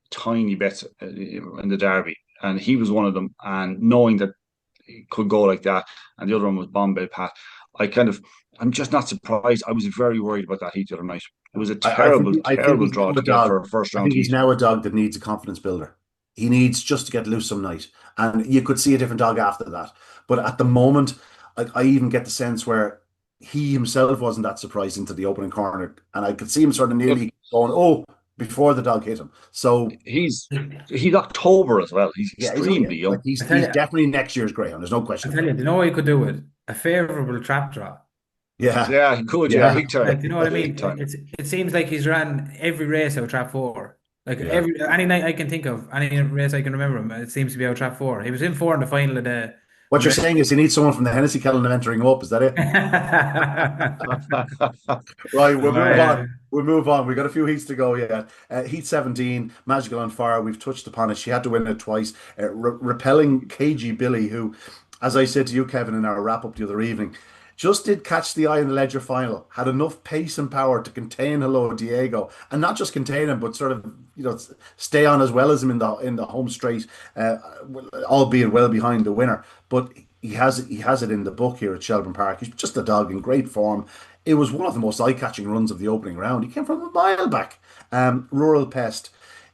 tiny bets in the derby, and he was one of them. And knowing that it could go like that, and the other one was Bombay Pat, I kind of I'm just not surprised. I was very worried about that heat the other night. It was a terrible, I think terrible he's draw now a to get for dog. a first I round think he's heat. now a dog that needs a confidence builder. He needs just to get loose some night, and you could see a different dog after that. But at the moment, I even get the sense where he himself wasn't that surprised into the opening corner, and I could see him sort of Look, nearly going, "Oh," before the dog hit him. So he's he's October as well. He's yeah, he's extremely like young. I tell he's you, definitely next year's Greyhound. There's no I question tell about you, it. you know what you could do with a favorable trap draw. Yeah, Yeah, he could. Yeah, yeah. big time, Like, you know what I big mean? time. It seems like he's ran every race out trap four. Like Yeah. any night I can think of, any race I can remember him, it seems to be out trap four. He was in four in the final of What you're the saying is he needs someone from the Hennessy Kennel entering him up. Is that it? Right, we'll Oh, move on. yeah. We'll move on. We got a few heats to go yet. Heat 17, Magical on Fire. We've touched upon it. She had to win it twice. Repelling KG Billy, who, as I said to you, Kevin, in our wrap up the other evening, Just did catch the eye in the Ledger final. Had enough pace and power to contain Hello Diego, and not just contain him, but sort of stay on as well as him in the home straight, uh, albeit well behind the winner. But he has it in the book here at Shelbourne Park. He's just a dog in great form. It was one of the most eye-catching runs of the opening round. He came from a mile back. Rural Pest.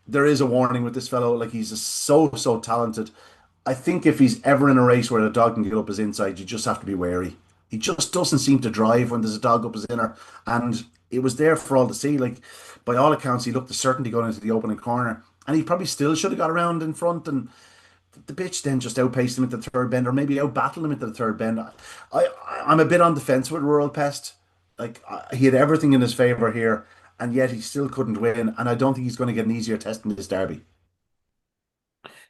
There is a warning with this fellow. Like he's so talented. I think if he's ever in a race where the dog can get up his inside, you just have to be wary. He just doesn't seem to drive when there's a dog up his inner, and it was there for all to see. Like by all accounts, he looked the certainty going into the opening corner, and he probably still should have got around in front. And the bitch then just outpaced him at the third bend, or maybe outbattled him at the third bend. I'm a bit on the fence with Rural Pest. Like he had everything in his favour here, and yet he still couldn't win. And I don't think he's going to get an easier test in this derby.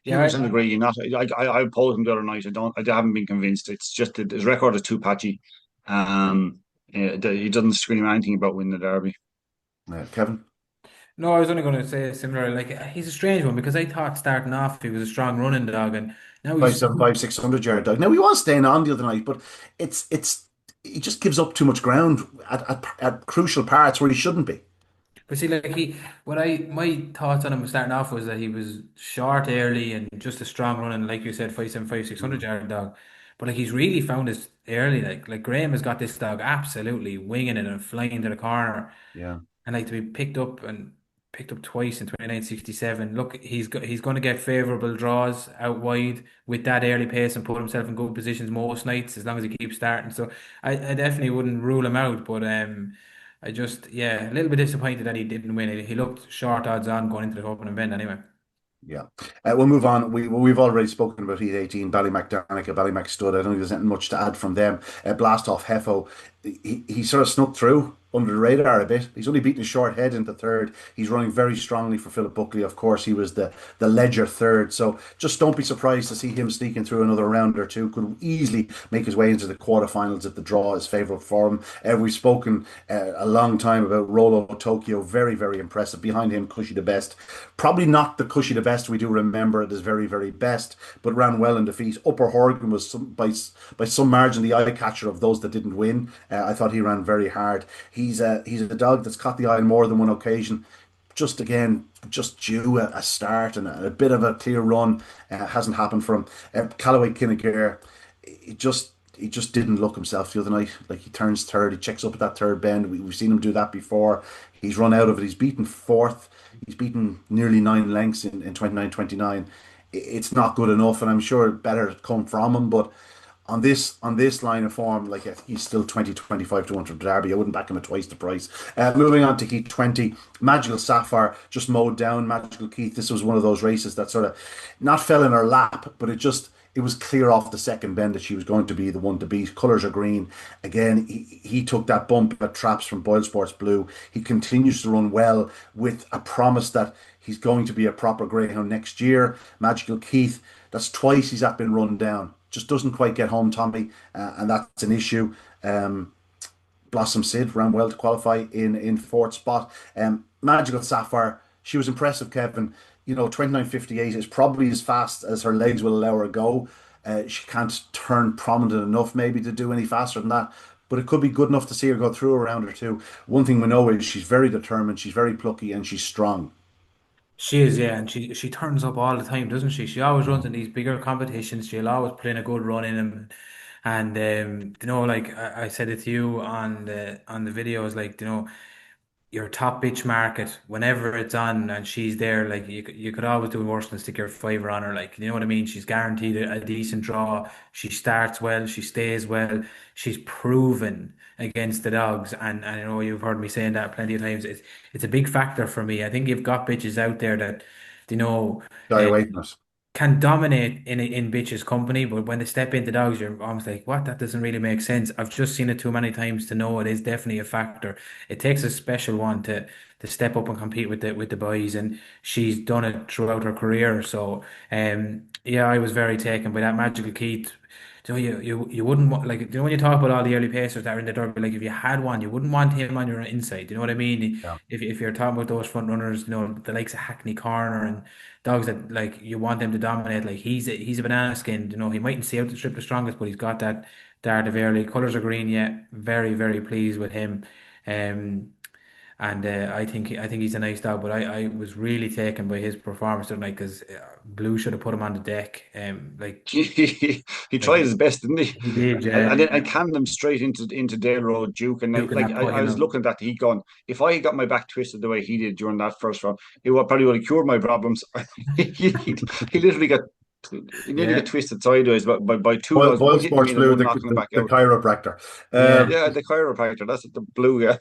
Yeah, 100% agree. You're not. I polled him the other night. I haven't been convinced. It's just that his record is too patchy. He doesn't scream anything about winning the derby. Kevin, no, I was only going to say similar. Like he's a strange one because I thought starting off he was a strong running dog, and now five he's seven five 600 yard dog. Now he was staying on the other night, but it's he just gives up too much ground at crucial parts where he shouldn't be. But see, like what I my thoughts on him starting off was that he was short early and just a strong running, like you said, 5'7", 600 Mm, yard dog. But like he's really found his early, like Graham has got this dog absolutely winging it and flying to the corner. yeah. And like to be picked up twice in 2967. Look, he's going to get favourable draws out wide with that early pace and put himself in good positions most nights as long as he keeps starting. So I definitely wouldn't rule him out, but I just a little bit disappointed that he didn't win. He looked short odds on going into the opening bend anyway. Yeah. We'll move on. We've already spoken about Heat 18, Ballymac Ballymac Stud. I don't think there's anything much to add from them. Blast off Heffo. He sort of snuck through under the radar a bit. He's only beaten a short head into third. He's running very strongly for Philip Buckley. Of course, he was the Ledger third. So just don't be surprised to see him sneaking through another round or two. Could easily make his way into the quarterfinals if the draw is favourable for him. We've spoken a long time about Rolo Tokyo. Very, very impressive. Behind him, Cushy the Best. Probably not the Cushy the Best we do remember at his very, very best, but ran well in defeat. Upper Horgan was by some margin the eye catcher of those that didn't win. I thought he ran very hard. He's a dog that's caught the eye on more than one occasion. Just again, just due a start and a bit of a clear run hasn't happened for him. Callaway Kinnegar, he just didn't look himself the other night. Like he turns third, he checks up at that third bend. We've seen him do that before. He's run out of it. He's beaten fourth. He's beaten nearly 9 lengths in 29-29. It's not good enough, and I'm sure better come from him. But on this line of form, like I think he's still 20-25 to 1 from Derby. I wouldn't back him at twice the price. Moving on to Heat 20, Magical Sapphire just mowed down Magical Keith. This was one of those races that sort of not fell in her lap, but it was clear off the second bend that she was going to be the one to beat. Colours are green. Again, he took that bump at traps from Boyle Sports Blue. He continues to run well with a promise that he's going to be a proper greyhound next year. Magical Keith, that's twice he's been run down. Just doesn't quite get home, Tommy, and that's an issue. Blossom Sid ran well to qualify in fourth spot. Magical Sapphire, she was impressive, Kevin. 29:58 is probably as fast as her legs will allow her to go. She can't turn prominent enough maybe to do any faster than that, but it could be good enough to see her go through a round or two. One thing we know is she's very determined, she's very plucky, and she's strong. She is, yeah, and she turns up all the time, doesn't she? She always runs Mm. in these bigger competitions. She'll always put in a good run in them, and like I said it to you on the videos, like your top bitch market whenever it's on and she's there, like you could always do worse than stick your fiver on her, like you know what I mean. She's guaranteed a decent draw. She starts well, she stays well, she's proven against the dogs, and I know you've heard me saying that plenty of times. It's a big factor for me. I think you've got bitches out there that you know Shy uh, away from us. can dominate in bitches' company, but when they step into dogs, you're almost like, what? That doesn't really make sense. I've just seen it too many times to know it is definitely a factor. It takes a special one to step up and compete with the boys, and she's done it throughout her career. So, yeah, I was very taken by that Magical Keith. you wouldn't want, like, when you talk about all the early pacers that are in the derby, like if you had one, you wouldn't want him on your inside. You know what I mean? Yeah. If you're talking about those front runners, the likes of Hackney Corner and dogs that like you want them to dominate. Like he's a banana skin. He mightn't see out the strip the strongest, but he's got that dart of early. Colours are green. Yeah, very very pleased with him. Um, and I think he's a nice dog, but I was really taken by his performance tonight because Blue should have put him on the deck. He Like tried his best, didn't he? he did, And yeah. then I canned him straight into Dale Road Duke, and Duke and that put I him was out. looking at that. He gone. If I got my back twisted the way he did during that first round, probably would have cured my problems. He literally got he nearly got Yeah, twisted sideways by two Boyle, dogs, Boyle one hitting Sports me and Blue, one knocking him back the out. chiropractor. yeah. Yeah, the chiropractor. That's the Blue guy.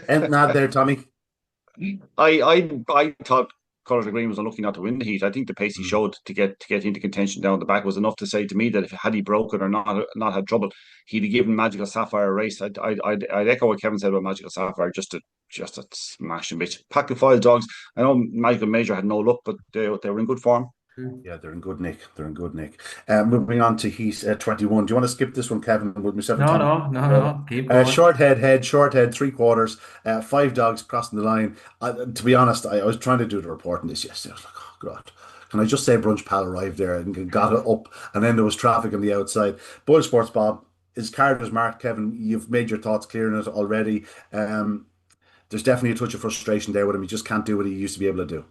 Anything add there, Tommy? I thought Colours of Green was unlucky not to win the heat. I think the pace he Mm. showed to get into contention down the back was enough to say to me that if had he broken or not had trouble, he'd have given Magical Sapphire a race. I'd echo what Kevin said about Magical Sapphire, just a smashing bitch. Pack the foil dogs. I know Magical Major had no luck, but they were in good form. Yeah, they're in good nick. They're in good nick. Moving on to Heat 21. Do you want to skip this one, Kevin, with myself and No, Tommy? no, no, Over. no. Keep going. Short head, three quarters, five dogs crossing the line. To be honest, I was trying to do the reporting this yesterday. I was like, oh, God. Can I just say Brunch Pal arrived there and got it up, and then there was traffic on the outside. Boyle Sports Bob, his card was marked, Kevin. You've made your thoughts clear in it already. There's definitely a touch of frustration there with him. He just can't do what he used to be able to do.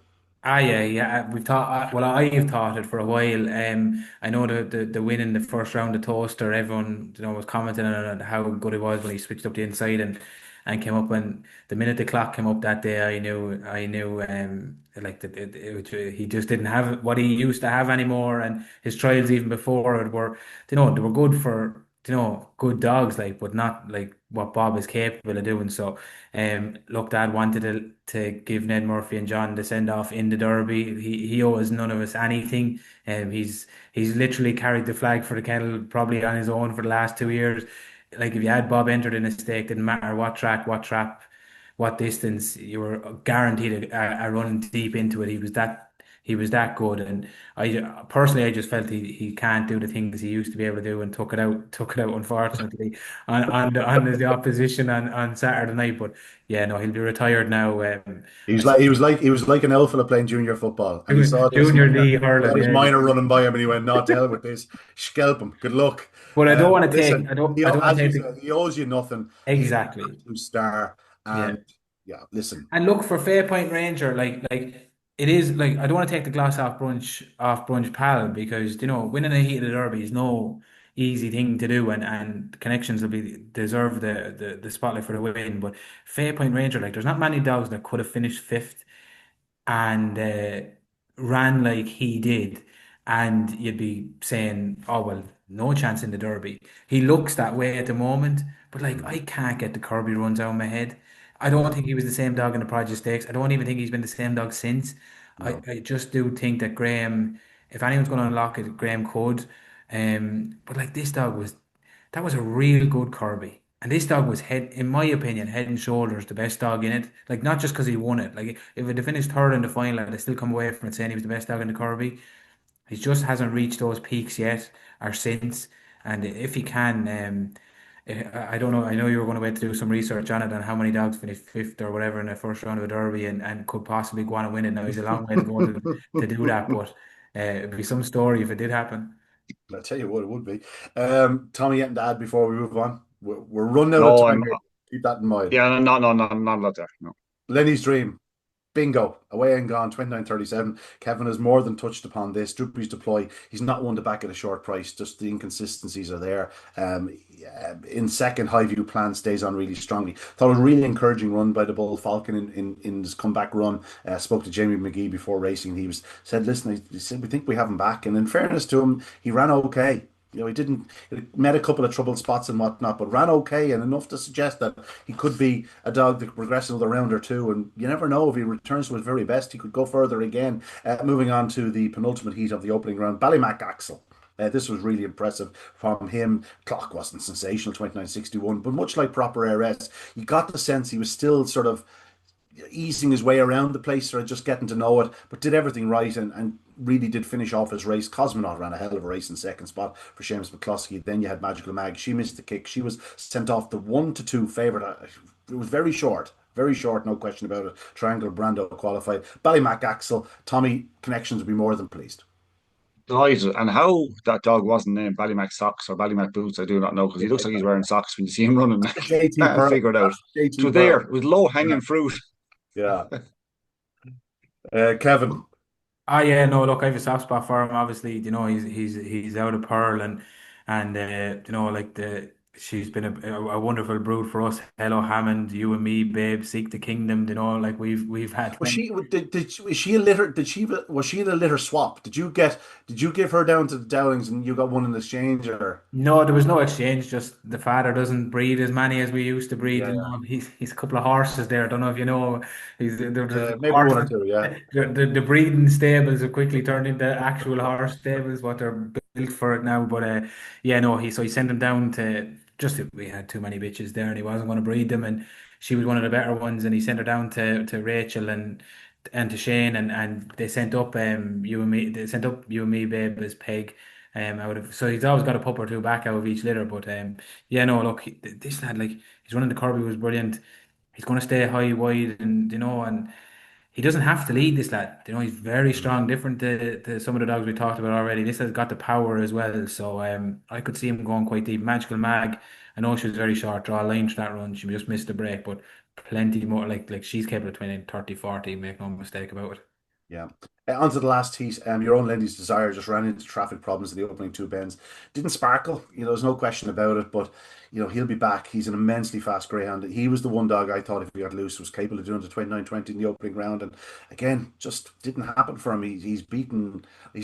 Ah, yeah, yeah. We've thought. Well, I've thought it for a while. I know the win in the first round, the toaster. Everyone, was commenting on how good it was when he switched up the inside and came up. And the minute the clock came up that day, I knew. Like he just didn't have what he used to have anymore. And his trials even before it were, they were good for good dogs, like, but not like what Bob is capable of doing. So. Look, Dad wanted to give Ned Murphy and John the send off in the Derby. He owes none of us anything. He's literally carried the flag for the kennel probably on his own for the last 2 years. Like if you had Bob entered in a stake, didn't matter what track, what trap, what distance, you were guaranteed a run deep into it. He was that good, and I personally I just felt he can't do the things he used to be able to do, and took it out unfortunately on the opposition on Saturday night. But yeah, no, he'll be retired now. I see He was like an elf fella playing junior football, and he saw this Junior minor, League hurling. Yeah, running by him, and he went, "No, to hell with this, scalp him. Good luck." but I don't want to take Listen, I don't want as to we take the said, he owes you nothing. He's an exactly. absolute star, Yeah. and yeah, listen, And look for Fair Point Ranger, like it is like I don't want to take the glass off Brunch Pal because winning a heat of the Derby is no easy thing to do, and connections will be deserve the spotlight for the win. But Fair Point Ranger, like there's not many dogs that could have finished fifth and ran like he did, and you'd be saying, "Oh well, no chance in the Derby." He looks that way at the moment, but like I can't get the Kirby runs out of my head. I don't think he was the same dog in the Project Stakes. I don't even think he's been the same dog since. I, no, I just do think that Graham, if anyone's going to unlock it, Graham could. But like this dog that was a real good Kirby. And this dog was in my opinion, head and shoulders the best dog in it. Like not just because he won it. Like if it had finished third in the final, I'd still come away from it saying he was the best dog in the Kirby. He just hasn't reached those peaks yet or since. And if he can, I don't know. I know you were going to wait to do some research on it on how many dogs finished fifth or whatever in the first round of a Derby and could possibly go on and win it. Now he's a long way to go to do that, but it'd be some story if it did happen. I'll tell you what, it would be. Tommy, anything to add before we move on? We're running out of No, time here. Keep that in mind. yeah, no, no, no, not a lot there. No. Lenny's dream. Bingo, away and gone, 29.37. Kevin has more than touched upon this. Droopy's deploy. He's not one to back at a short price. Just the inconsistencies are there. Yeah, in second, High View Plan stays on really strongly. Thought a really encouraging run by the Bull Falcon in his comeback run. Spoke to Jamie McGee before racing. Said, listen, he said, we think we have him back. And in fairness to him, he ran okay. He didn't he met a couple of troubled spots and whatnot, but ran okay and enough to suggest that he could be a dog that could progress another round or two. And you never know if he returns to his very best, he could go further again. Moving on to the penultimate heat of the opening round, Ballymac Axel. This was really impressive from him. Clock wasn't sensational, 29.61, but much like proper RS, you got the sense he was still sort of easing his way around the place or just getting to know it, but did everything right and really did finish off his race. Cosmonaut ran a hell of a race in second spot for Seamus McCluskey. Then you had Magical Mag. She missed the kick. She was sent off the 1 to 2 favourite. It was very short. Very short, no question about it. Triangle Brando qualified. Ballymac Axel, Tommy Connections would be more than pleased. Delighted. And how that dog wasn't named Ballymac Socks or Ballymac Boots, I do not know, because he looks like he's wearing socks when you see him running. JT Can't Pearl. figure it out. JT So there, Pearl. it was low Yeah. hanging fruit. Yeah. Kevin. Ah, yeah, no, look, I have a soft spot for him. Obviously, he's out of Pearl, and like she's been a wonderful brood for us. Hello, Hammond, you and me, babe, seek the kingdom. Like we've had Was many. she is she a litter? Did she was she in a litter swap? Did you give her down to the Dowlings and you got one in exchange or No, there was no exchange. Just the father doesn't breed as many as we used to breed. yeah, yeah. He's a couple of horses there. I don't know if you know. There's Maybe one or horses. two, yeah. The breeding stables have quickly turned into actual horse stables. What they're built for it now. But yeah, no. He sent him down to just we had too many bitches there, and he wasn't going to breed them. And she was one of the better ones, and he sent her down to Rachel and to Shane, and they sent up you and me. They sent up you and me, babe, as Peg. Out of so he's always got a pup or two back out of each litter. But yeah, no, look, this lad, like he's running the Kirby was brilliant. He's going to stay high, wide, and and he doesn't have to lead this lad. He's very Mm. strong, different to some of the dogs we talked about already. This has got the power as well. So I could see him going quite deep. Magical Mag, I know she was very short, draw a line for that run. She just missed the break, but plenty more. Like she's capable of 20, 30, 40. Make no mistake about it. Yeah. On to the last heat. Your own Lindy's Desire just ran into traffic problems in the opening two bends. Didn't sparkle, there's no question about it, but he'll be back. He's an immensely fast greyhound. He was the one dog I thought if he got loose was capable of doing the 29-20 in the opening round. And again, just didn't happen for him. He's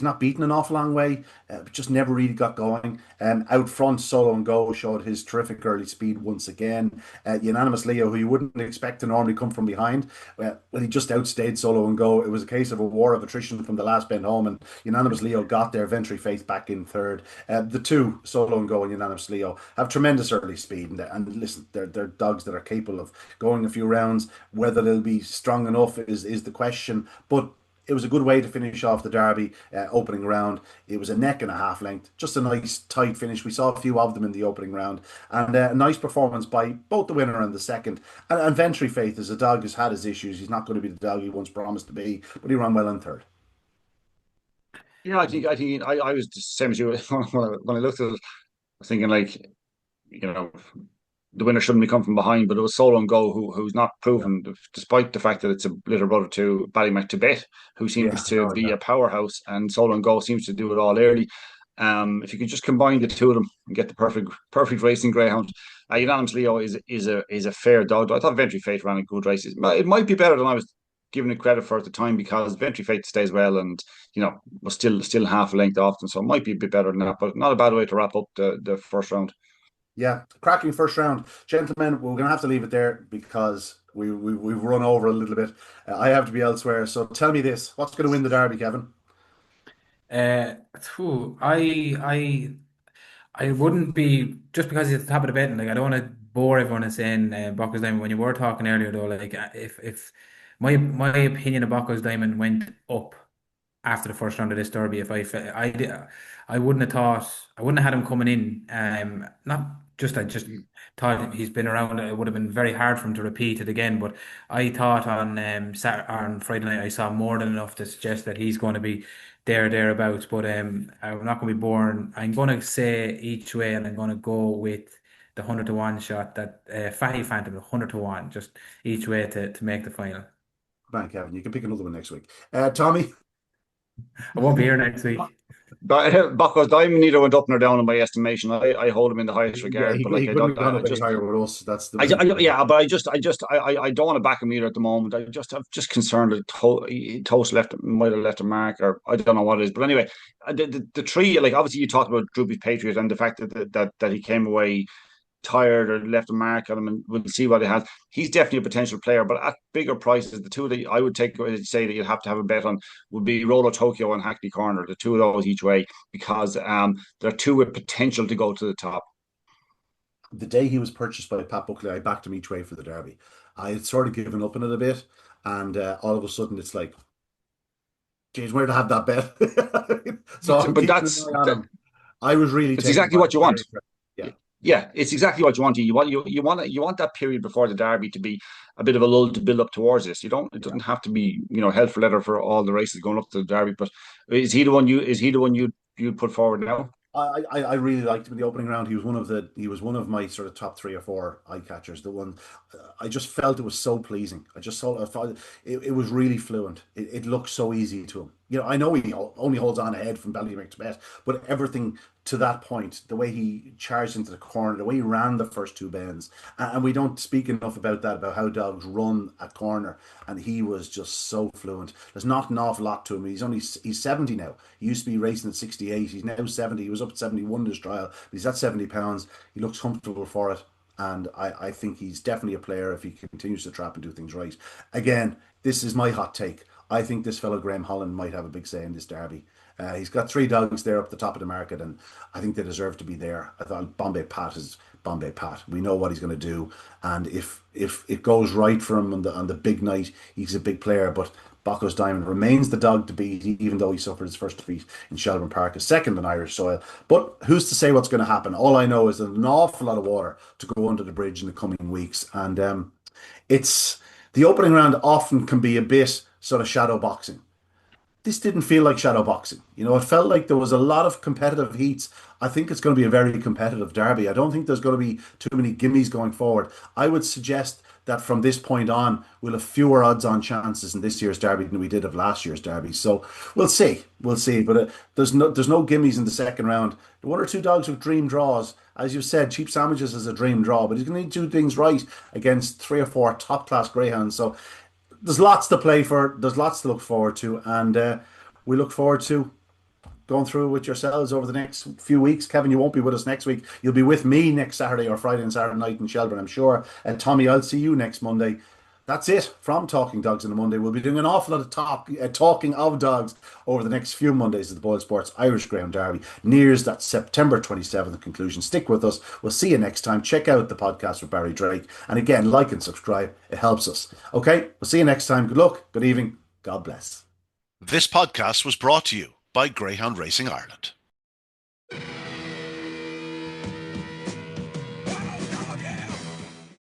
not beaten an awful long way, but just never really got going. Out front, Solo and Go showed his terrific early speed once again. Unanimous Leo, who you wouldn't expect to normally come from behind, well, he just outstayed Solo and Go. It was a case of a war of attrition from the last bend home, and Unanimous Leo got there. Ventry Faith back in third. The two, Solo and Go and Unanimous Leo, have tremendous early speed, and listen, they're dogs that are capable of going a few rounds. Whether they'll be strong enough is the question, but it was a good way to finish off the Derby opening round. It was a neck and a half length, just a nice tight finish. We saw a few of them in the opening round, and a nice performance by both the winner and the second. And Ventry Faith is a dog who's had his issues. He's not going to be the dog he once promised to be, but he ran well in third. Yeah, I was the same as you when I looked at it. I was thinking like, you know, the winner shouldn't be come from behind, but it was Solo and Go who's not Yeah, proven, despite the fact that it's a little brother to Ballymac Tibet, who seems yeah, to no, be yeah, a powerhouse, and Solo and Go seems to do it all early. If you could just combine the two of them and get the perfect racing greyhound, Unanimous Leo is a fair dog. I thought Ventry Fate ran a good race. It might be better than I was giving it credit for at the time, because Ventry Fate stays well and was still half a length off them, so it might be a bit better than that. But not a bad way to wrap up the first round. yeah. Cracking first round, gentlemen. We're gonna have to leave it there because we've run over a little bit. I have to be elsewhere. So tell me this: what's going to win the Derby, Kevin? Uh, phew, I wouldn't be just because it's at the top of the bed. Like I don't want to bore everyone in saying Bocco's Diamond. When you were talking earlier, though, like if my opinion of Bocco's Diamond went up after the first round of this derby, if I wouldn't have thought I wouldn't have had him coming in. Not just I just thought he's been around. It would have been very hard for him to repeat it again. But I thought on Friday night I saw more than enough to suggest that he's going to be thereabouts. But I'm not going to be born. I'm going to say each way, and I'm going to go with the 100 to 1 shot that Fahy Phantom, 100 to 1, just each way to make the final. Come on, Kevin. You can pick another one next week. Tommy. I won't be here next week. But Bacchus Diamond neither went up nor down in my estimation. I hold him in the highest Yeah, regard, he, but he like couldn't have gone I up any just higher with us. That's the yeah, but I don't want to back him either at the moment. I'm just concerned that Toast might have left a mark, or I don't know what it is. But anyway, the three, like obviously you talked about Droopy's Patriot and the fact that he came away tired or left a mark on him, and we'll see what he has. He's definitely a potential player, but at bigger prices, the two that I would say that you'd have to have a bet on would be Rolo Tokyo and Hackney Corner, the two of those each way, because they're two with potential to go to the top. day he was purchased by Pat Buckley, I backed him each way for the Derby. I had sort of given up on it a bit, and all of a sudden it's like, geez, where to have that bet? So I'm But keeping an eye on that, him. I was really it's taken exactly by what it. you want. Yeah. Yeah, it's exactly what you want. You want that period before the derby to be a bit of a lull to build up towards this. You don't. It Yeah. doesn't have to be hell for leather for all the races going up to the derby. But is he the one you put forward now? I really liked him in the opening round. He was one of my sort of top three or four eye catchers. The one I just felt it was so pleasing. I felt it was really fluent. It looked so easy to him. I know he only holds on ahead from Ballymac's bet, but everything to that point, the way he charged into the corner, the way he ran the first two bends, and we don't speak enough about that, about how dogs run a corner, and he was just so fluent. There's not an awful lot to him. He's 70 now. He used to be racing at 68. He's now 70. He was up at 71 this trial, but he's at 70 pounds. He looks comfortable for it. And I think he's definitely a player if he continues to trap and do things right. Again, this is my hot take. I think this fellow Graham Holland might have a big say in this derby. He's got three dogs there up the top of the market, and I think they deserve to be there. I thought Bombay Pat is Bombay Pat. We know what he's going to do, and if it goes right for him on the big night, he's a big player. But Bocco's Diamond remains the dog to beat, even though he suffered his first defeat in Shelbourne Park, a second on Irish soil. But who's to say what's going to happen? All I know is there's an awful lot of water to go under the bridge in the coming weeks, and it's the opening round often can be a bit sort of shadow boxing. This didn't feel like shadow boxing. It felt like there was a lot of competitive heats. I think it's going to be a very competitive derby. I don't think there's going to be too many gimmies going forward. I would suggest that from this point on, we'll have fewer odds-on chances in this year's derby than we did of last year's derby. So we'll see, we'll see. But there's no gimmies in the second round. The one or two dogs with dream draws, as you said, Cheap Sandwiches is a dream draw, but he's going to need to do things right against three or four top-class greyhounds. So there's lots to play for. There's lots to look forward to, and we look forward to going through with yourselves over the next few weeks. Kevin, you won't be with us next week. You'll be with me next Saturday or Friday and Saturday night in Shelbourne, I'm sure. And Tommy, I'll see you next Monday. That's it from Talking Dogs on the Monday. We'll be doing an awful lot of talking of dogs over the next few Mondays at the BOYLE Sports Irish Greyhound Derby. Nears that September 27th conclusion. Stick with us. We'll see you next time. Check out the podcast with Barry Drake. And again, like and subscribe. It helps us. Okay, we'll see you next time. Good luck. Good evening. God bless. This podcast was brought to you by Greyhound Racing Ireland.